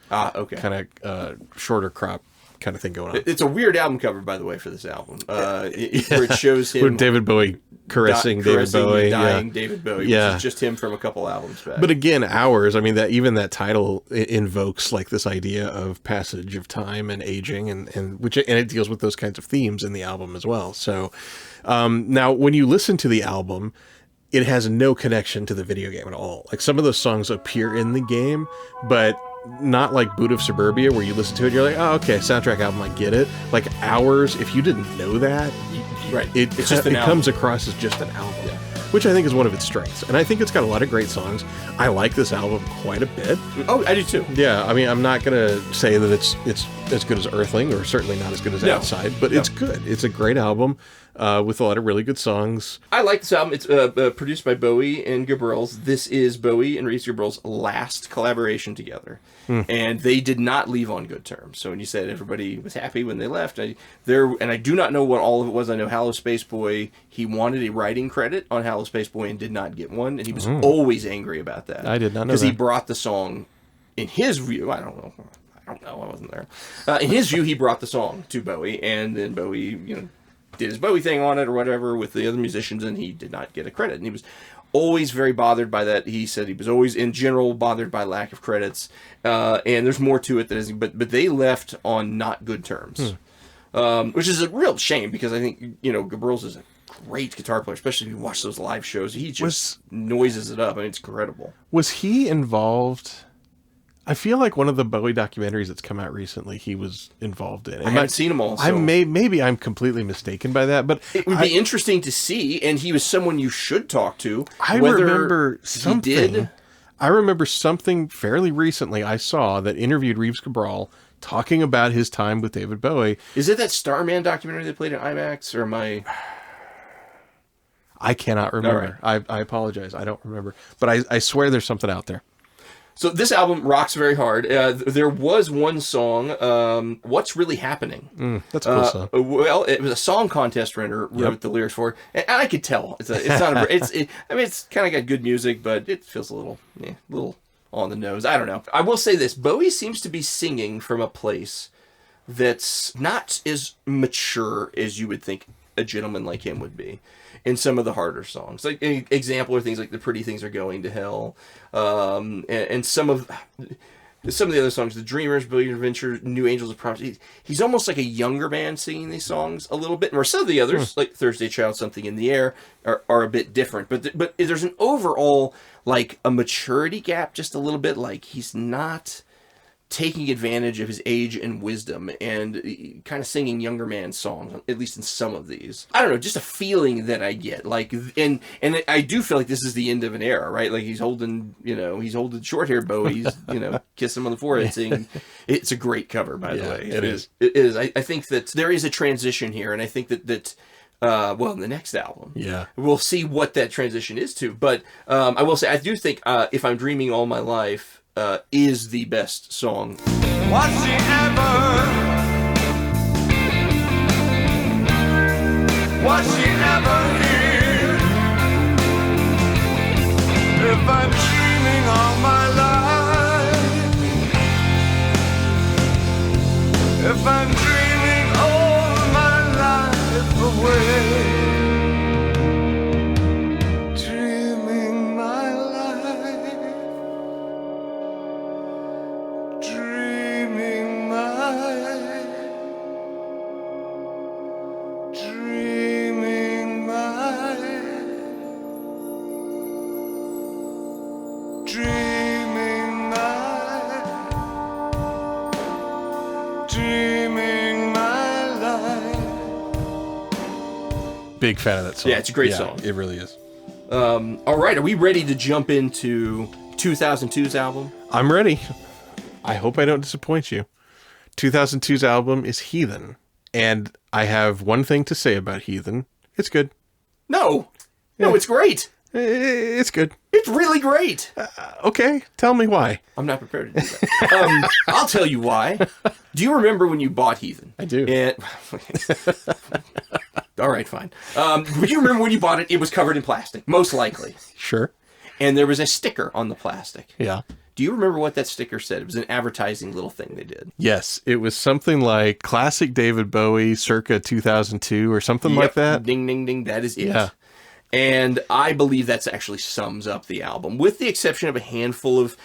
shorter crop kind of thing going on. It's a weird album cover, by the way, for this album, where it shows him With David Bowie caressing David Bowie, and dying yeah. David Bowie, Yeah. which is just him from a couple albums back. But again, Hours, I mean, that even that title invokes like this idea of passage of time and aging, and it deals with those kinds of themes in the album as well. So now when you listen to the album, it has no connection to the video game at all. Like, some of those songs appear in the game, but not like Boot of Suburbia, where you listen to it and you're like, oh, okay, soundtrack album, I get it. Like Hours, if you didn't know that, right, it's just it comes across as just an album, which I think is one of its strengths. And I think it's got a lot of great songs. I like this album quite a bit. Oh, I do too. Yeah, I mean, I'm not gonna say that it's as good as Earthling, or certainly not as good as Outside, but it's good. It's a great album with a lot of really good songs. I like this album. It's produced by Bowie and Gabrels. This is Bowie and Reese Gabrels' last collaboration together. And they did not leave on good terms. So when you said everybody was happy when they left, and I do not know what all of it was. I know Hello Space Boy, he wanted a writing credit on Hello Space Boy and did not get one, and he was always angry about that. I did not know because he that. brought the song, in his view, I don't know, I wasn't there. In his view, he brought the song to Bowie, and then Bowie, did his Bowie thing on it or whatever with the other musicians, and he did not get a credit. And he was always very bothered by that. He said he was always, in general, bothered by lack of credits. And there's more to it that is, but they left on not good terms, which is a real shame, because I think Gabrels is a great guitar player, especially if you watch those live shows. He just noises it up, and it's incredible. Was he involved? I feel like one of the Bowie documentaries that's come out recently, he was involved in. I haven't seen them all. So. Maybe I'm completely mistaken by that, but it would be interesting to see. And he was someone you should talk to. I remember something. I remember something fairly recently I saw that interviewed Reeves Cabral talking about his time with David Bowie. Is it that Starman documentary they played at IMAX, or am I? I cannot remember. Right. I apologize. I don't remember, but I swear there's something out there. So this album rocks very hard. There was one song, "What's Really Happening." That's a cool song. Well, it was a song contest runner wrote the lyrics for it, and I could tell it's not. It's kind of got good music, but it feels a little on the nose. I don't know. I will say this: Bowie seems to be singing from a place that's not as mature as you would think a gentleman like him would be in some of the harder songs. Like an example are things like "The Pretty Things Are Going to Hell," and some of the other songs, "The Dreamers," "Brilliant Adventure," "New Angels of Promise." He's almost like a younger man singing these songs a little bit. Or some of the others, like "Thursday Child," "Something in the Air," are a bit different. But there's an overall, like, a maturity gap, just a little bit. Like, he's not taking advantage of his age and wisdom and kind of singing younger man songs, at least in some of these. I don't know, just a feeling that I get. Like, and I do feel like this is the end of an era, right? Like, he's holding short hair Bowie, he's, kissing him on the forehead, saying, it's a great cover, by the way. It is. It is. I think that there is a transition here, and I think that in the next album, we'll see what that transition is to. But I will say, I do think If I'm Dreaming All My Life is the best song. Was she ever here? If I'm dreaming all my life, if I'm dreaming all my life away. Dreaming dreaming my life. Big fan of that song. Yeah, it's a great song. It really is. All right, are we ready to jump into 2002's album? I'm ready. I hope I don't disappoint you. 2002's album is Heathen, and I have one thing to say about Heathen. It's good. No, it's great. It's good. It's really great. Okay, tell me why. I'm not prepared to do that. I'll tell you why. Do you remember when you bought Heathen? I do. And, all right, fine. Would you remember when you bought it? It was covered in plastic, most likely. Sure. And there was a sticker on the plastic. Yeah. Do you remember what that sticker said? It was an advertising little thing they did. Yes, it was something like classic David Bowie circa 2002 or something like that. Ding, ding, ding. That is it. Yeah. And I believe that's actually sums up the album, with the exception of a handful of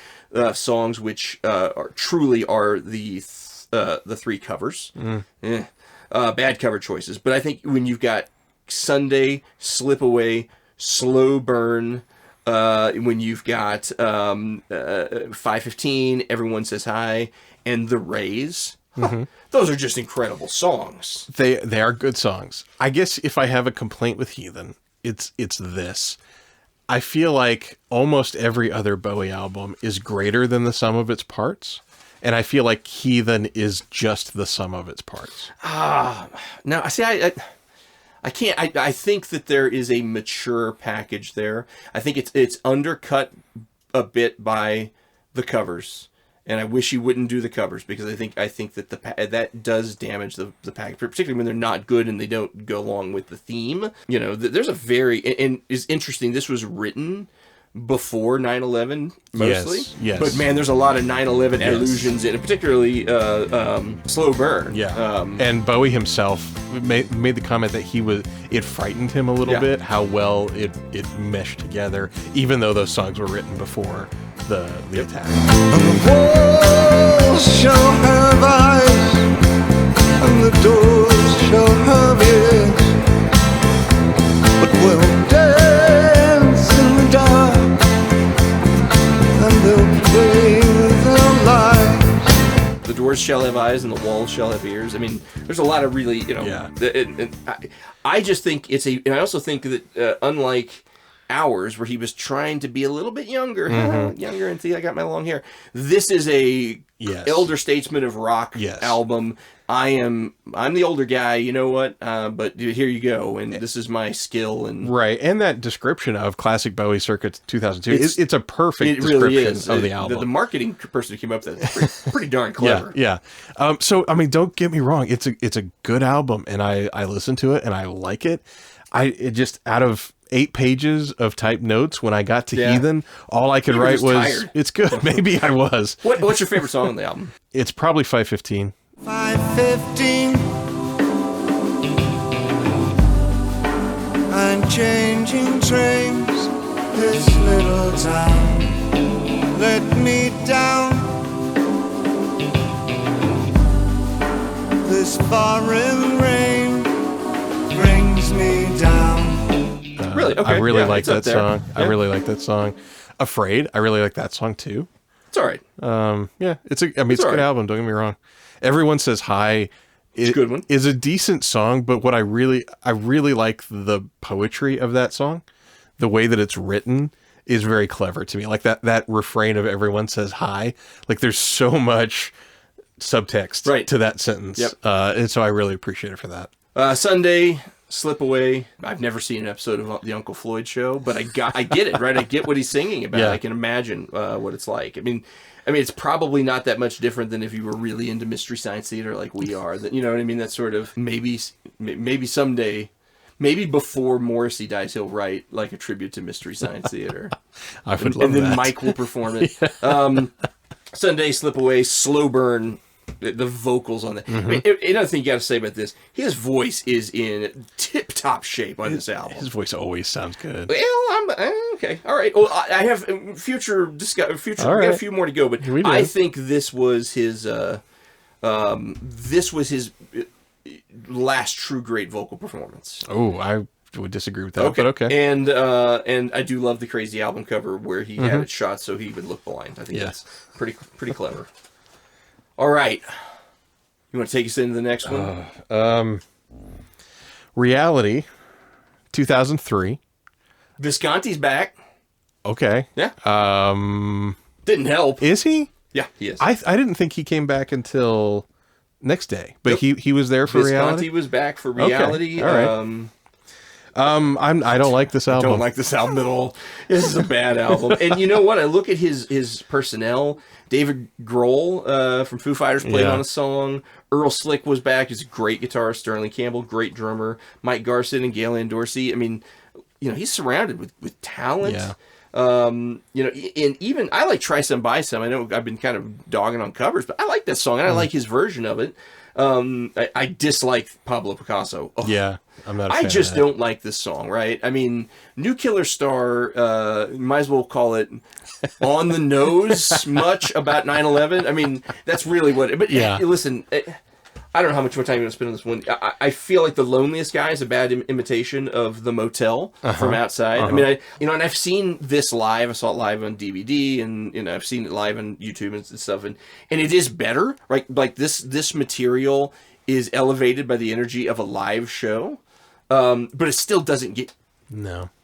songs which truly are the three covers. Bad cover choices. But I think when you've got Sunday, Slip Away, Slow Burn, when you've got 5:15, Everyone Says Hi, and The Rays, those are just incredible songs. They are good songs. I guess if I have a complaint with Heathen, it's this. I feel like almost every other Bowie album is greater than the sum of its parts. And I feel like Heathen is just the sum of its parts. Now, see, I can't. I think that there is a mature package there. I think it's undercut a bit by the covers, and I wish he wouldn't do the covers, because I think that that does damage the package, particularly when they're not good and they don't go along with the theme. You know, there's a very, and it's interesting. This was written before 9/11 mostly. Yes. But man, there's a lot of 9/11 allusions in it, particularly Slow Burn. Yeah. And Bowie himself made the comment that it frightened him a little bit how well it meshed together, even though those songs were written before the attack. And the walls shall have eyes, and the doors shall have ears, but we'll dance in the dark, and they'll play with our lives. The doors shall have eyes and the walls shall have ears. I mean, there's a lot of really, I just think and I also think that unlike Hours, where he was trying to be a little bit younger, younger, and see, I got my long hair. This is a elder statesman of rock album. I'm the older guy, you know what? But here you go, and this is my skill. And right, and that description of classic Bowie circa 2002, it's a perfect description of the album. The marketing person who came up with that, pretty darn clever. Yeah. So I mean, don't get me wrong, it's a good album, and I listen to it and I like it. It just, out of 8 pages of typed notes, when I got to Heathen, all I could write was tired. It's good. Maybe I was. What's your favorite song on the album? It's probably 5:15. 5:15, I'm changing trains. This little town let me down. This foreign rain brings me down. Really? Okay. I really like it's up that there. song. Yeah. I really like that song. Afraid, I really like that song too. It's all right. It's a good album, don't get me wrong. Everyone Says Hi, It's a good one. Is a decent song, but what I really like the poetry of that song. The way that it's written is very clever to me. Like that refrain of Everyone Says Hi, like there's so much subtext to that sentence. Yep. And so I really appreciate it for that. Sunday, Slip Away. I've never seen an episode of the Uncle Floyd Show, but I get it, right? I get what he's singing about. Yeah. I can imagine what it's like. I mean, it's probably not that much different than if you were really into Mystery Science Theater like we are. That, you know what I mean? That sort of maybe someday, maybe before Morrissey dies, he'll write like a tribute to Mystery Science Theater. I would love and then that. Mike will perform it. Sunday, Slip Away, Slow Burn. The vocals on that. I mean, another thing you got to say about this: his voice is in tip-top shape on this album. His voice always sounds good. Well, I'm okay. All right. Well, I have future. All We right. got a few more to go, but We do. I think this was his. This was his last true great vocal performance. Oh, I would disagree with that, but okay. And I do love the crazy album cover where he had it shot so he would look blind. I think that's pretty clever. All right. You want to take us into the next one? Reality, 2003. Visconti's back. Okay. Yeah. Didn't help. Is he? Yeah, he is. I didn't think he came back until next day, but he was there for Visconti reality. was back for reality. Okay. All right. I don't like this album. Don't like this album at all. This is a bad album. And you know what? I look at his personnel. David Grohl from Foo Fighters played on a song. Earl Slick was back. He's a great guitarist. Sterling Campbell, great drummer. Mike Garson and Gail Ann Dorsey. I mean, he's surrounded with talent. Yeah. And even I like Try Some Buy Some. I know I've been kind of dogging on covers, but I like that song and I like his version of it. I dislike Pablo Picasso. Oh, yeah, I'm not. I just don't like this song, right? I mean, New Killer Star, might as well call it on the nose much about 9/11. I mean, that's really what. But yeah, listen, I don't know how much more time you're going to spend on this one. I feel like The Loneliest Guy is a bad imitation of The Motel from Outside. I mean, and I've seen this live. I saw it live on DVD, and I've seen it live on YouTube and stuff, and it is better, right? Like this material is elevated by the energy of a live show, but it still doesn't get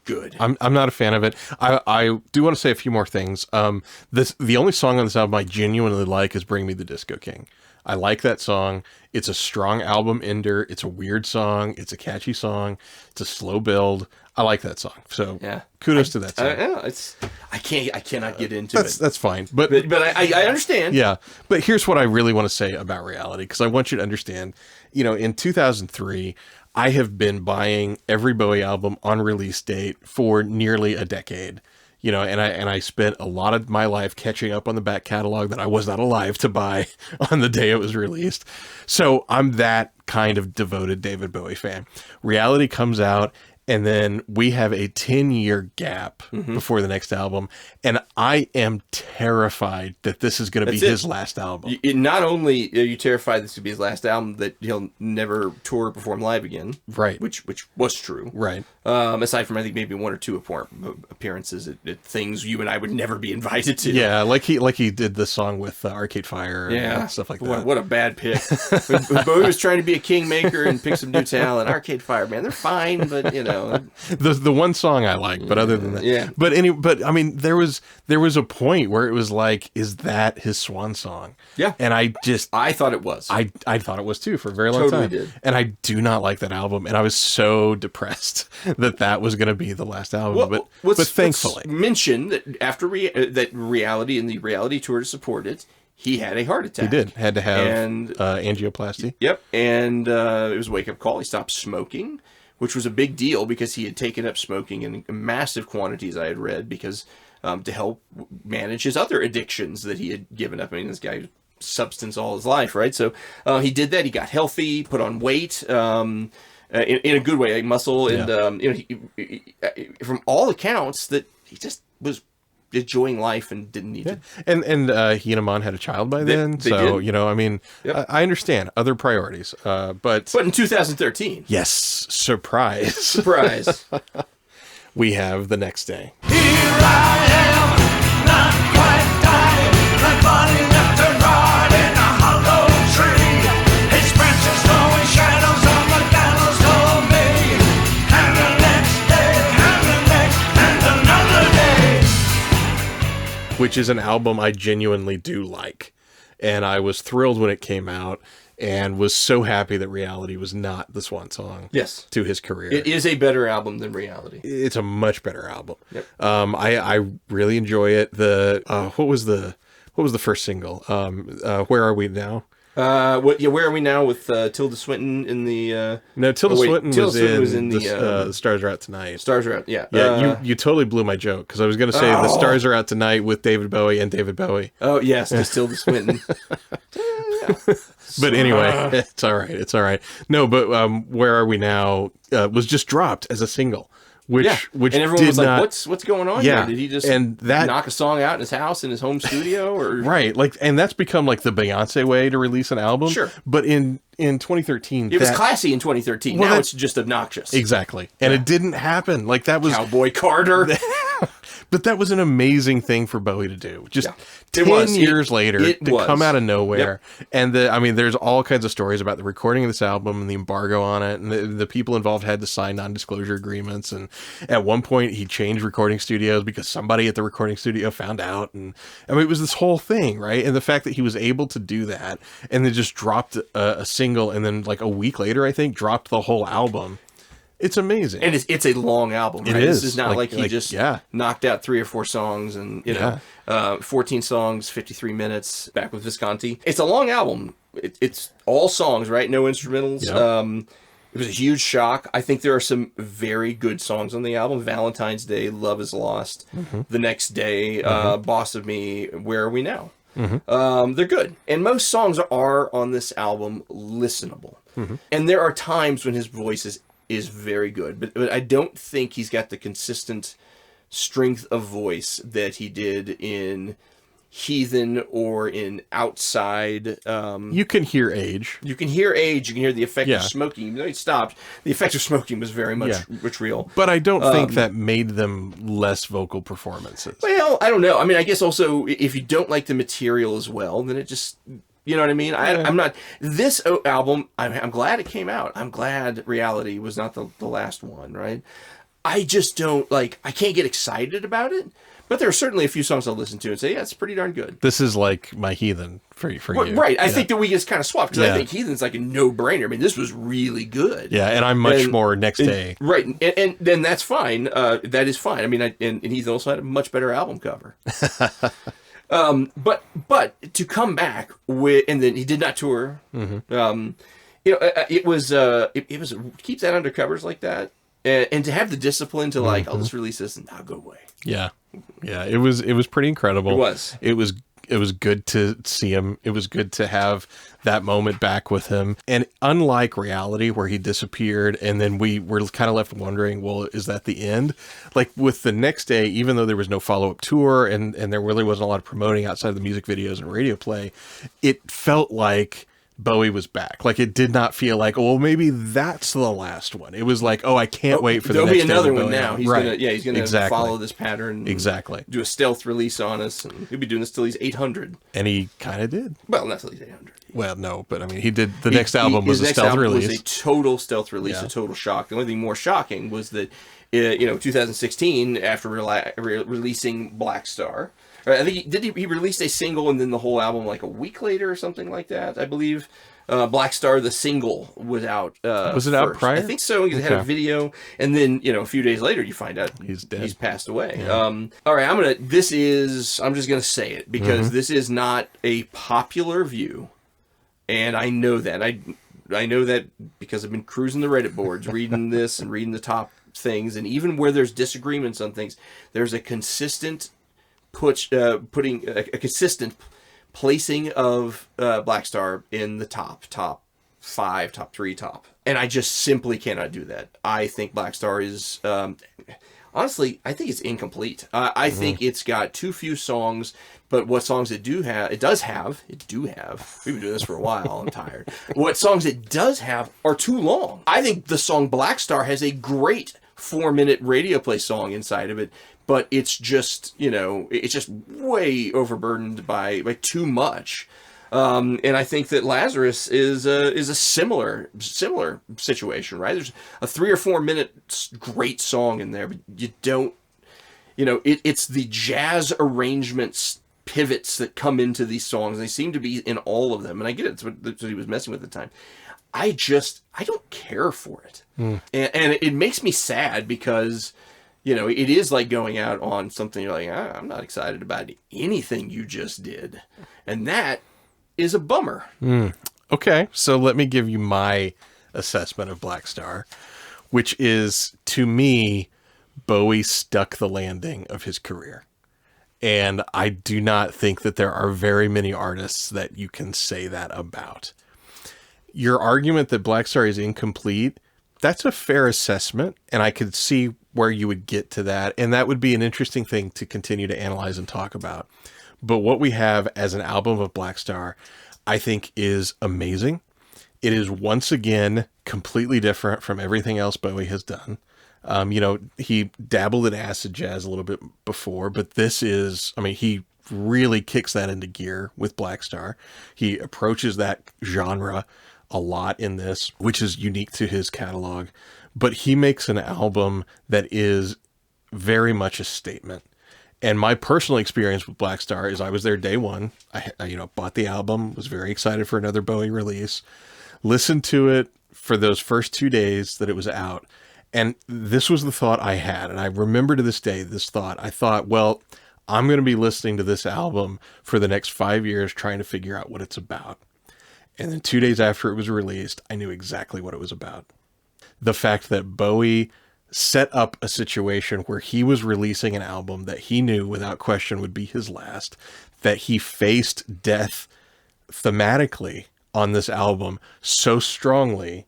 good. I'm not a fan of it. I do want to say a few more things. The only song on this album I genuinely like is "Bring Me the Disco King." I like that song. It's a strong album ender. It's a weird song. It's a catchy song. It's a slow build. I like that song. So kudos to that song. I cannot get into it. That's fine. But I understand. Yeah. But here's what I really want to say about reality, because I want you to understand, in 2003, I have been buying every Bowie album on release date for nearly a decade. And I spent a lot of my life catching up on the back catalog that I was not alive to buy on the day it was released. So I'm that kind of devoted David Bowie fan. Reality comes out, and then we have a 10-year gap before the next album. And I am terrified that this is going to be his last album. Not only are you terrified this could be his last album, that he'll never tour or perform live again. Right. Which was true. Right. Aside from, I think, maybe one or two appearances at things you and I would never be invited to. Yeah, like he did the song with Arcade Fire and stuff like that. What a bad pick. when Bowie was trying to be a kingmaker and pick some new talent, Arcade Fire, man, they're fine, but, The one song I like, but other than that. Yeah. But I mean, there was a point where it was like, is that his swan song? Yeah. And I thought it was. I thought it was too for a very long time. Did. And I do not like that album. And I was so depressed that was going to be the last album. But thankfully. Let's mention that after that Reality and the Reality tour to support it, he had a heart attack. He did. Had to have angioplasty. Yep. And it was a wake-up call. He stopped smoking, which was a big deal because he had taken up smoking in massive quantities, I had read, because to help manage his other addictions that he had given up. I mean, this guy substance all his life, right? So he did that. He got healthy, put on weight in a good way, like muscle, and he, from all accounts, that he just was enjoying life and didn't need to. And he and Amon had a child by then, they so did. I mean, I understand other priorities, but in 2013, yes, surprise, we have The Next Day. Here I am, not quite dying, like body left to rot in a hollow tree. His branches throwing shadows on the gallows for me. And the next day, and the next, and another day. Which is an album I genuinely do like. And I was thrilled when it came out, and was so happy that Reality was not the swan song to his career. It is a better album than Reality. It's a much better album. Yep. I really enjoy it. What was the first single? Where Are We Now? Where Are We Now with Tilda Swinton in the... No, Tilda Swinton was in the The Stars Are Out Tonight. Stars Are Out, yeah. Yeah, you totally blew my joke, because I was going to say The Stars Are Out Tonight with David Bowie and David Bowie. Oh, yes, just Tilda Swinton. But anyway, it's all right. No, but Where Are We Now was just dropped as a single. Which and everyone was like, "What's going on here? Did he just knock a song out in his house, in his home studio?" Or right, and that's become like the Beyonce way to release an album. Sure, but in 2013, it was classy in 2013. Now it's just obnoxious. Exactly, and it didn't happen. Like that was Cowboy Carter. But that was an amazing thing for Bowie to do. Just Yeah. 10 years later it to was. come out of nowhere. And there's all kinds of stories about the recording of this album and the embargo on it. And the people involved had to sign non-disclosure agreements. And at one point he changed recording studios because somebody at the recording studio found out. And I mean, it was this whole thing, right? And the fact that he was able to do that and then just dropped a single and then like a week later, I think, dropped the whole album. It's amazing. And it's a long album, right? It is. This is not like he just knocked out 3 or 4 songs and, 14 songs, 53 minutes back with Visconti. It's a long album. It's all songs, right? No instrumentals. Yep. It was a huge shock. I think there are some very good songs on the album. Valentine's Day, Love Is Lost, The Next Day, Boss of Me, Where Are We Now? They're good. And most songs are on this album listenable. And there are times when his voice is very good, but I don't think he's got the consistent strength of voice that he did in Heathen or in Outside. You can hear age. You can hear age. You can hear the effect of smoking. Even though he stopped, the effect of smoking was very much real. But I don't think that made them less vocal performances. Well, I don't know. I mean, I guess also if you don't like the material as well, then it just... You know what I mean? I'm not... This album, I'm glad it came out. I'm glad Reality was not the last one, right? I just don't, like... I can't get excited about it, but there are certainly a few songs I'll listen to and say, yeah, it's pretty darn good. This is like my Heathen for you. Right. I think that we just kind of swapped, because I think Heathen's like a no-brainer. I mean, this was really good. Yeah, and I'm much more Next Day. Right, and then that's fine. That is fine. I mean, and Heathen also had a much better album cover. But to come back with, and then he did not tour. It was keep that under covers like that, and to have the discipline to like, I'll just release this and I'll go away. Yeah, it was pretty incredible. It was. It was good to see him. It was good to have that moment back with him. And unlike Reality, where he disappeared and then we were kind of left wondering, well, is that the end? Like with The Next Day, even though there was no follow-up tour and there really wasn't a lot of promoting outside of the music videos and radio play, it felt like Bowie was back. Like it did not feel like, oh, well, maybe that's the last one. It was like, oh, I can't wait for the next. There'll be another David one Bowie now. album. He's gonna follow this pattern. Exactly. Do a stealth release on us, and he'll be doing this till he's 800. And he kind of did. Well, not till he's 800. Well, no, but I mean, he did. The next album was a stealth release. Was a total stealth release, a total shock. The only thing more shocking was that, 2016, after releasing Blackstar. I think he released a single and then the whole album like a week later or something like that, I believe. Blackstar, the single, was out. Was it out prior? I think so. It had a video, and then a few days later, you find out he's dead. He's passed away. Yeah. All right, I'm just gonna say it because this is not a popular view, and I know that. I know that because I've been cruising the Reddit boards, reading this and reading the top things, and even where there's disagreements on things, there's a consistent putting a consistent placing of Blackstar in the top 5, top 3, top. And I just simply cannot do that. I think Blackstar is, honestly, I think it's incomplete. I think it's got too few songs, but what songs it do have, we've been doing this for a while, I'm tired. What songs it does have are too long. I think the song Blackstar has a great 4-minute radio play song inside of it, but it's just, it's just way overburdened by too much. And I think that Lazarus is a similar situation, right? There's a 3 or 4 minute great song in there, but you don't, it's the jazz arrangements pivots that come into these songs. They seem to be in all of them, and I get it. That's what he was messing with at the time. I don't care for it, and it makes me sad because. It is like going out on something you're like, I'm not excited about anything you just did. And that is a bummer. Okay, so let me give you my assessment of Blackstar, which is, to me, Bowie stuck the landing of his career. And I do not think that there are very many artists that you can say that about. Your argument that Blackstar is incomplete, that's a fair assessment, and I could see where you would get to that, and that would be an interesting thing to continue to analyze and talk about. But what we have as an album of Blackstar, I think, is amazing. It is once again completely different from everything else Bowie has done. He dabbled in acid jazz a little bit before, but this is, he really kicks that into gear with Blackstar. He approaches that genre a lot in this, which is unique to his catalog, but he makes an album that is very much a statement. And my personal experience with Blackstar is I was there day one. I bought the album, was very excited for another Bowie release, listened to it for those first 2 days that it was out. And this was the thought I had. And I remember to this day, this thought. I thought, well, I'm going to be listening to this album for the next 5 years, trying to figure out what it's about. And then 2 days after it was released, I knew exactly what it was about. The fact that Bowie set up a situation where he was releasing an album that he knew without question would be his last, that he faced death thematically on this album so strongly.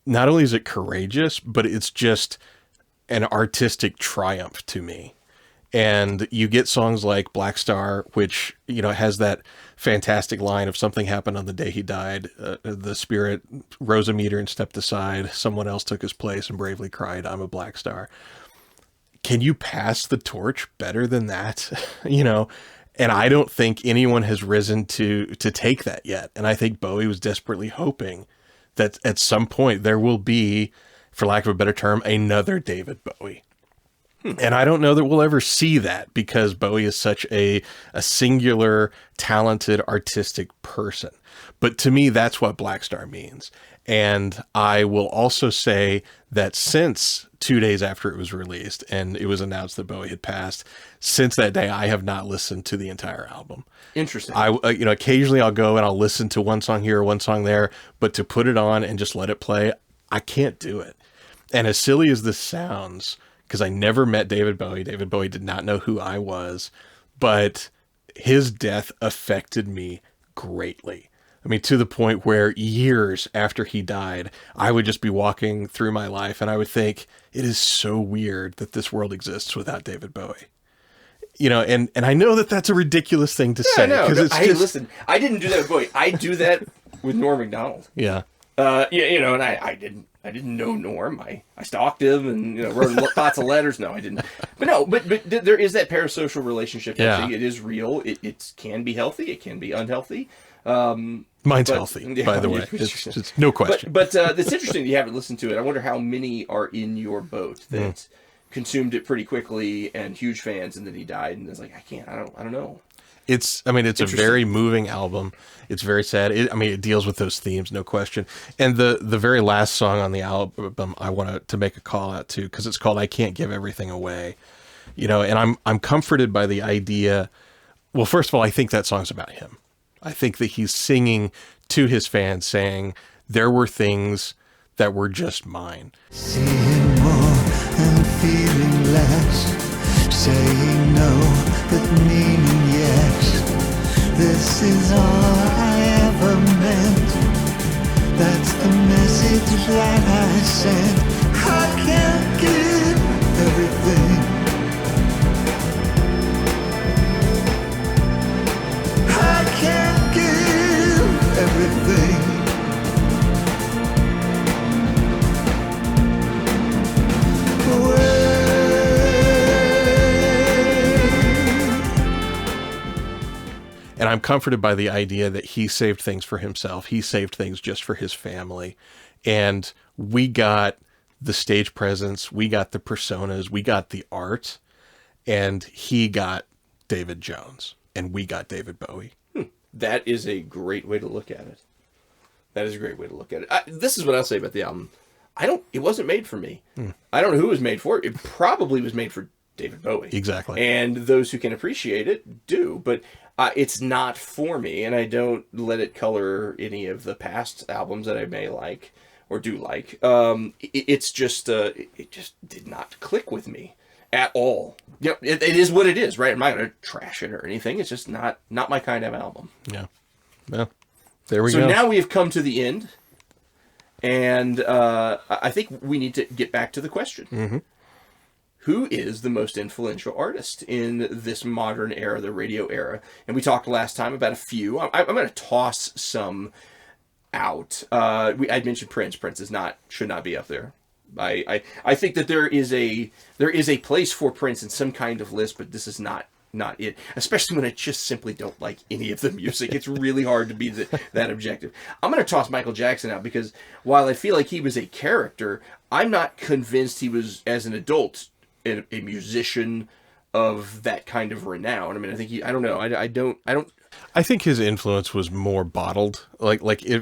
Not only is it courageous, but it's just an artistic triumph to me. And you get songs like Blackstar, which, has that fantastic line of something happened on the day he died. The spirit rose a meter and stepped aside. Someone else took his place and bravely cried, I'm a black star. Can you pass the torch better than that? And I don't think anyone has risen to take that yet. And I think Bowie was desperately hoping that at some point there will be, for lack of a better term, another David Bowie. And I don't know that we'll ever see that because Bowie is such a singular, talented, artistic person. But to me, that's what Blackstar means. And I will also say that since 2 days after it was released and it was announced that Bowie had passed, since that day, I have not listened to the entire album. Interesting. Occasionally I'll go and I'll listen to one song here, one song there, but to put it on and just let it play, I can't do it. And as silly as this sounds, because I never met David Bowie. David Bowie did not know who I was, but his death affected me greatly. To the point where years after he died, I would just be walking through my life and I would think, it is so weird that this world exists without David Bowie. And I know that that's a ridiculous thing to say. No, it's listen, I didn't do that with Bowie. I do that with Norm Macdonald. Yeah. And I didn't know Norm. I stalked him and wrote lots of letters. No, I didn't. But there is that parasocial relationship. Yeah. It is real. It can be healthy. It can be unhealthy. Mine's healthy, by the way. It's no question. But it's interesting that you haven't listened to it. I wonder how many are in your boat that consumed it pretty quickly and huge fans, and then he died, and it's like, I don't know. It's a very moving album. It's very sad. It deals with those themes, no question. And the very last song on the album, I want to make a call out to, because it's called "I Can't Give Everything Away," And I'm comforted by the idea. Well, first of all, I think that song's about him. I think that he's singing to his fans, saying there were things that were just mine. Seeing more and feeling less, saying no but meaning yes. This is all I ever meant. That's the message that I sent. I can't give everything. I can't give everything. And I'm comforted by the idea that he saved things for himself. He saved things just for his family. And we got the stage presence, we got the personas, we got the art, and he got David Jones, and we got David Bowie. That is a great way to look at it. This is what I'll say about the album. It wasn't made for me. I don't know who it was made for. It probably was made for David Bowie. Exactly. And those who can appreciate it do, but it's not for me, and I don't let it color any of the past albums that I may like or do like. It just did not click with me at all. It is what it is, right? I'm not going to trash it or anything. It's just not my kind of album. Yeah. Well, there we go. So now we have come to the end, and I think we need to get back to the question. Mm-hmm. Who is the most influential artist in this modern era, the radio era? And we talked last time about a few. I'm going to toss some out. I'd mentioned Prince. Prince should not be up there. I think that there is a place for Prince in some kind of list, but this is not it. Especially when I just simply don't like any of the music. It's really hard to be that objective. I'm going to toss Michael Jackson out because while I feel like he was a character, I'm not convinced he was, as an adult, a musician of that kind of renown. I mean, I think I don't know. I don't. I think his influence was more bottled.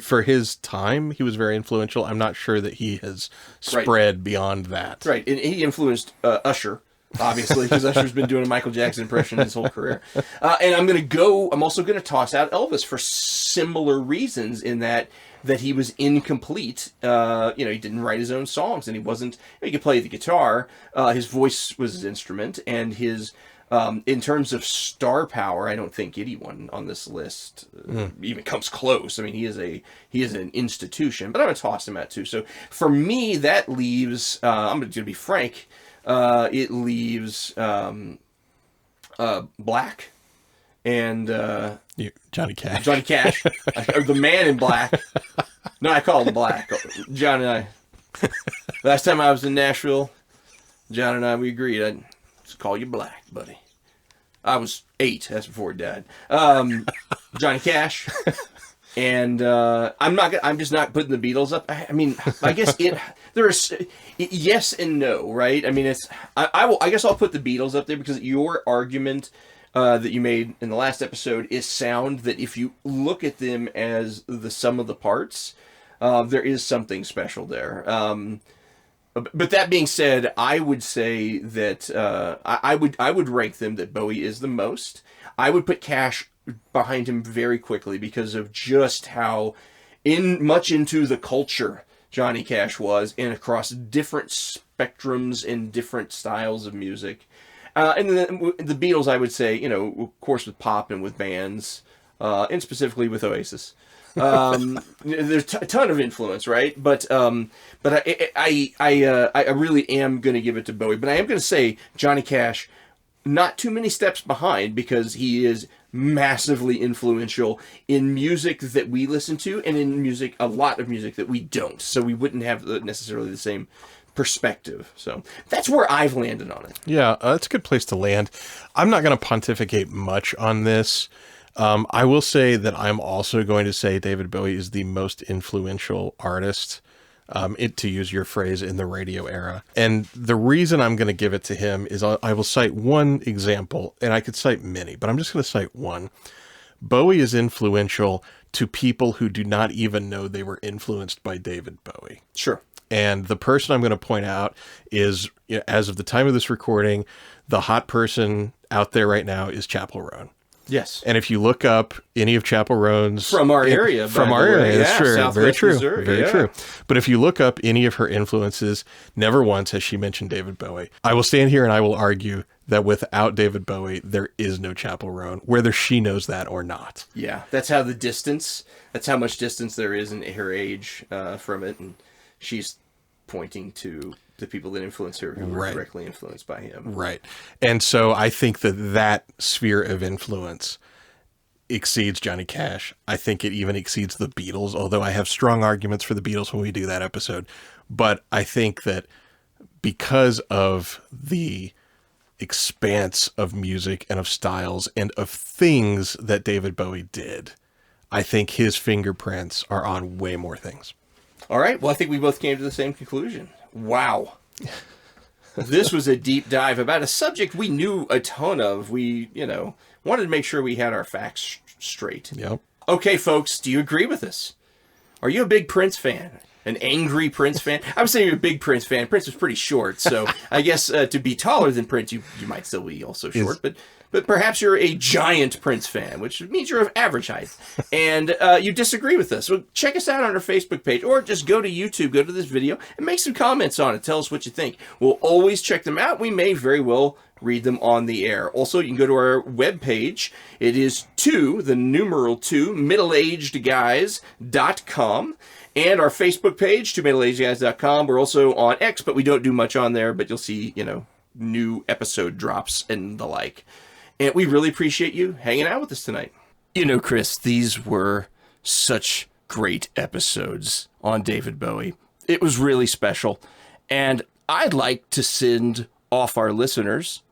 For his time, he was very influential. I'm not sure that he has spread beyond that. Right, and he influenced Usher, obviously, because Usher's been doing a Michael Jackson impression his whole career. And I'm also going to toss out Elvis for similar reasons in that he was incomplete. He didn't write his own songs, and he wasn't. He could play the guitar. His voice was his instrument, and his. In terms of star power, I don't think anyone on this list even comes close. I mean, he is an institution, but I'm going to toss him out too. So for me, that leaves. I'm going to be frank. It leaves Black and Johnny Cash. Johnny Cash, or the Man in Black. No, I call him Black. John and I. Last time I was in Nashville, John and I, we agreed I'd just call you Black, buddy. I was 8. That's before he died. Johnny Cash. And I'm just not putting the Beatles up. I mean, I guess there's yes and no, right? I mean, I guess I'll put the Beatles up there because your argument that you made in the last episode is sound. That if you look at them as the sum of the parts, there is something special there. But that being said, I would say that I would rank them that Bowie is the most. I would put Cash behind him very quickly because of just how much into the culture Johnny Cash was, and across different spectrums and different styles of music. And then the Beatles, I would say, of course, with pop and with bands, and specifically with Oasis. There's a ton of influence, right? But I really am going to give it to Bowie. But I am going to say Johnny Cash, not too many steps behind, because he is massively influential in music that we listen to, and in a lot of music that we don't. So we wouldn't have necessarily the same perspective. So that's where I've landed on it. Yeah, that's a good place to land. I'm not going to pontificate much on this. I will say that I'm also going to say David Bowie is the most influential artist, to use your phrase, in the radio era. And the reason I'm going to give it to him is I will cite one example, and I could cite many, but I'm just going to cite one. Bowie is influential to people who do not even know they were influenced by David Bowie. Sure. And the person I'm going to point out is, as of the time of this recording, the hot person out there right now is Chappell Roan. Yes. And if you look up any of Chappell Roan's... From our area. That's true. Southwest Very true. Missouri, Very true. But if you look up any of her influences, never once has she mentioned David Bowie. I will stand here and I will argue that without David Bowie, there is no Chappell Roan, whether she knows that or not. Yeah, that's how much distance there is in her age from it. And she's pointing to the people that influence her who were directly influenced by him. Right. And so I think that sphere of influence exceeds Johnny Cash. I think it even exceeds the Beatles, although I have strong arguments for the Beatles when we do that episode. But I think that because of the expanse of music and of styles and of things that David Bowie did, I think his fingerprints are on way more things. All right. Well, I think we both came to the same conclusion. Wow. This was a deep dive about a subject we knew a ton of. We, wanted to make sure we had our facts straight. Yep. Okay, folks, do you agree with us? Are you a big Prince fan? An angry Prince fan? I would say you're a big Prince fan. Prince was pretty short, so I guess to be taller than Prince, you might still be also short, but perhaps you're a giant Prince fan, which means you're of average height, and you disagree with us. So check us out on our Facebook page, or just go to YouTube, go to this video, and make some comments on it. Tell us what you think. We'll always check them out. We may very well read them on the air. Also, you can go to our webpage. It is 2, middleagedguys.com. And our Facebook page, middleagedguys.com. We're also on X, but we don't do much on there, but you'll see, new episode drops and the like. And we really appreciate you hanging out with us tonight. Chris, these were such great episodes on David Bowie. It was really special. And I'd like to send off our listeners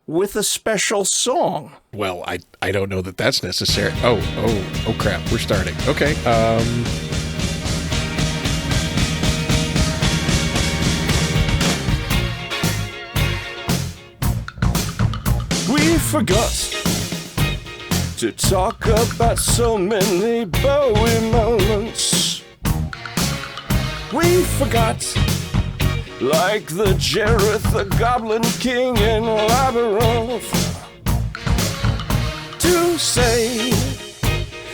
with a special song. Well, I don't know that that's necessary. Oh crap, we're starting. Okay. We forgot to talk about so many Bowie moments. We forgot, like the Jareth, the Goblin King in Labyrinth, to say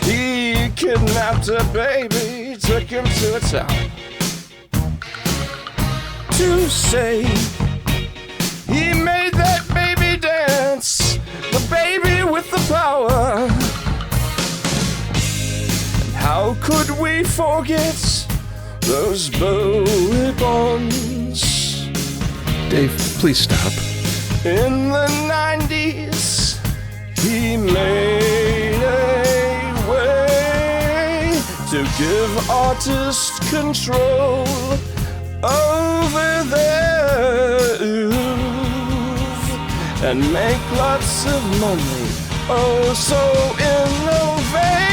he kidnapped a baby, took him to a town. To say he made that baby dance, the baby with the power. And how could we forget those Bowie bonds? Dave, please stop. In the 90s, he made a way to give artists control over their oeuvre and make lots of money. Oh, so innovative.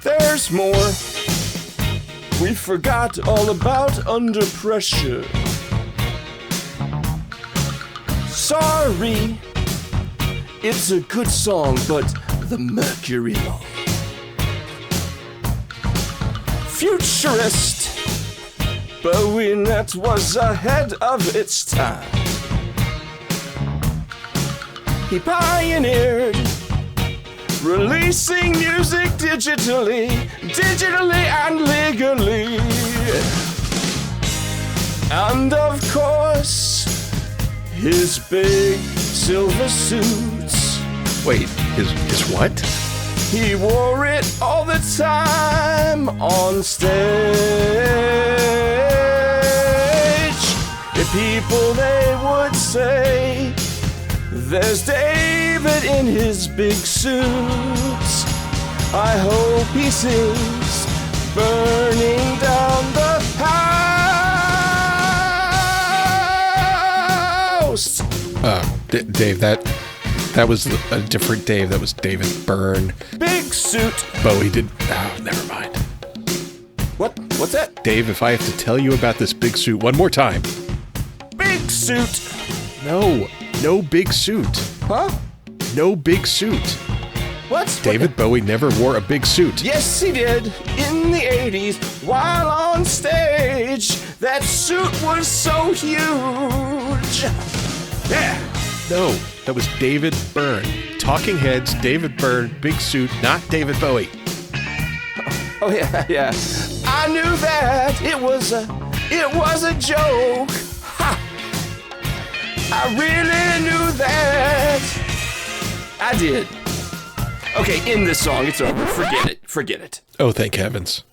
There's more. We forgot all about Under Pressure. Sorry, it's a good song, but the Mercury Law. Futurist, Bowie Net was ahead of its time. He pioneered releasing music digitally and legally. And of course, his big silver suits. Wait, his what? He wore it all the time on stage. If people, they would say, there's David in his big suit. I hope he sings, burning down the house. Dave, that was a different Dave. That was David Byrne. Big suit. Bowie did. Oh, never mind. What's that? Dave, if I have to tell you about this big suit one more time. Big suit. No big suit. Huh? No big suit. What? David Bowie never wore a big suit. Yes, he did. In the 80s, while on stage, that suit was so huge. Yeah. No, that was David Byrne. Talking Heads, David Byrne, big suit, not David Bowie. Oh yeah. I knew that it was a joke. Ha! I really knew that. I did. Okay, in this song, it's over. Forget it. Oh, thank heavens.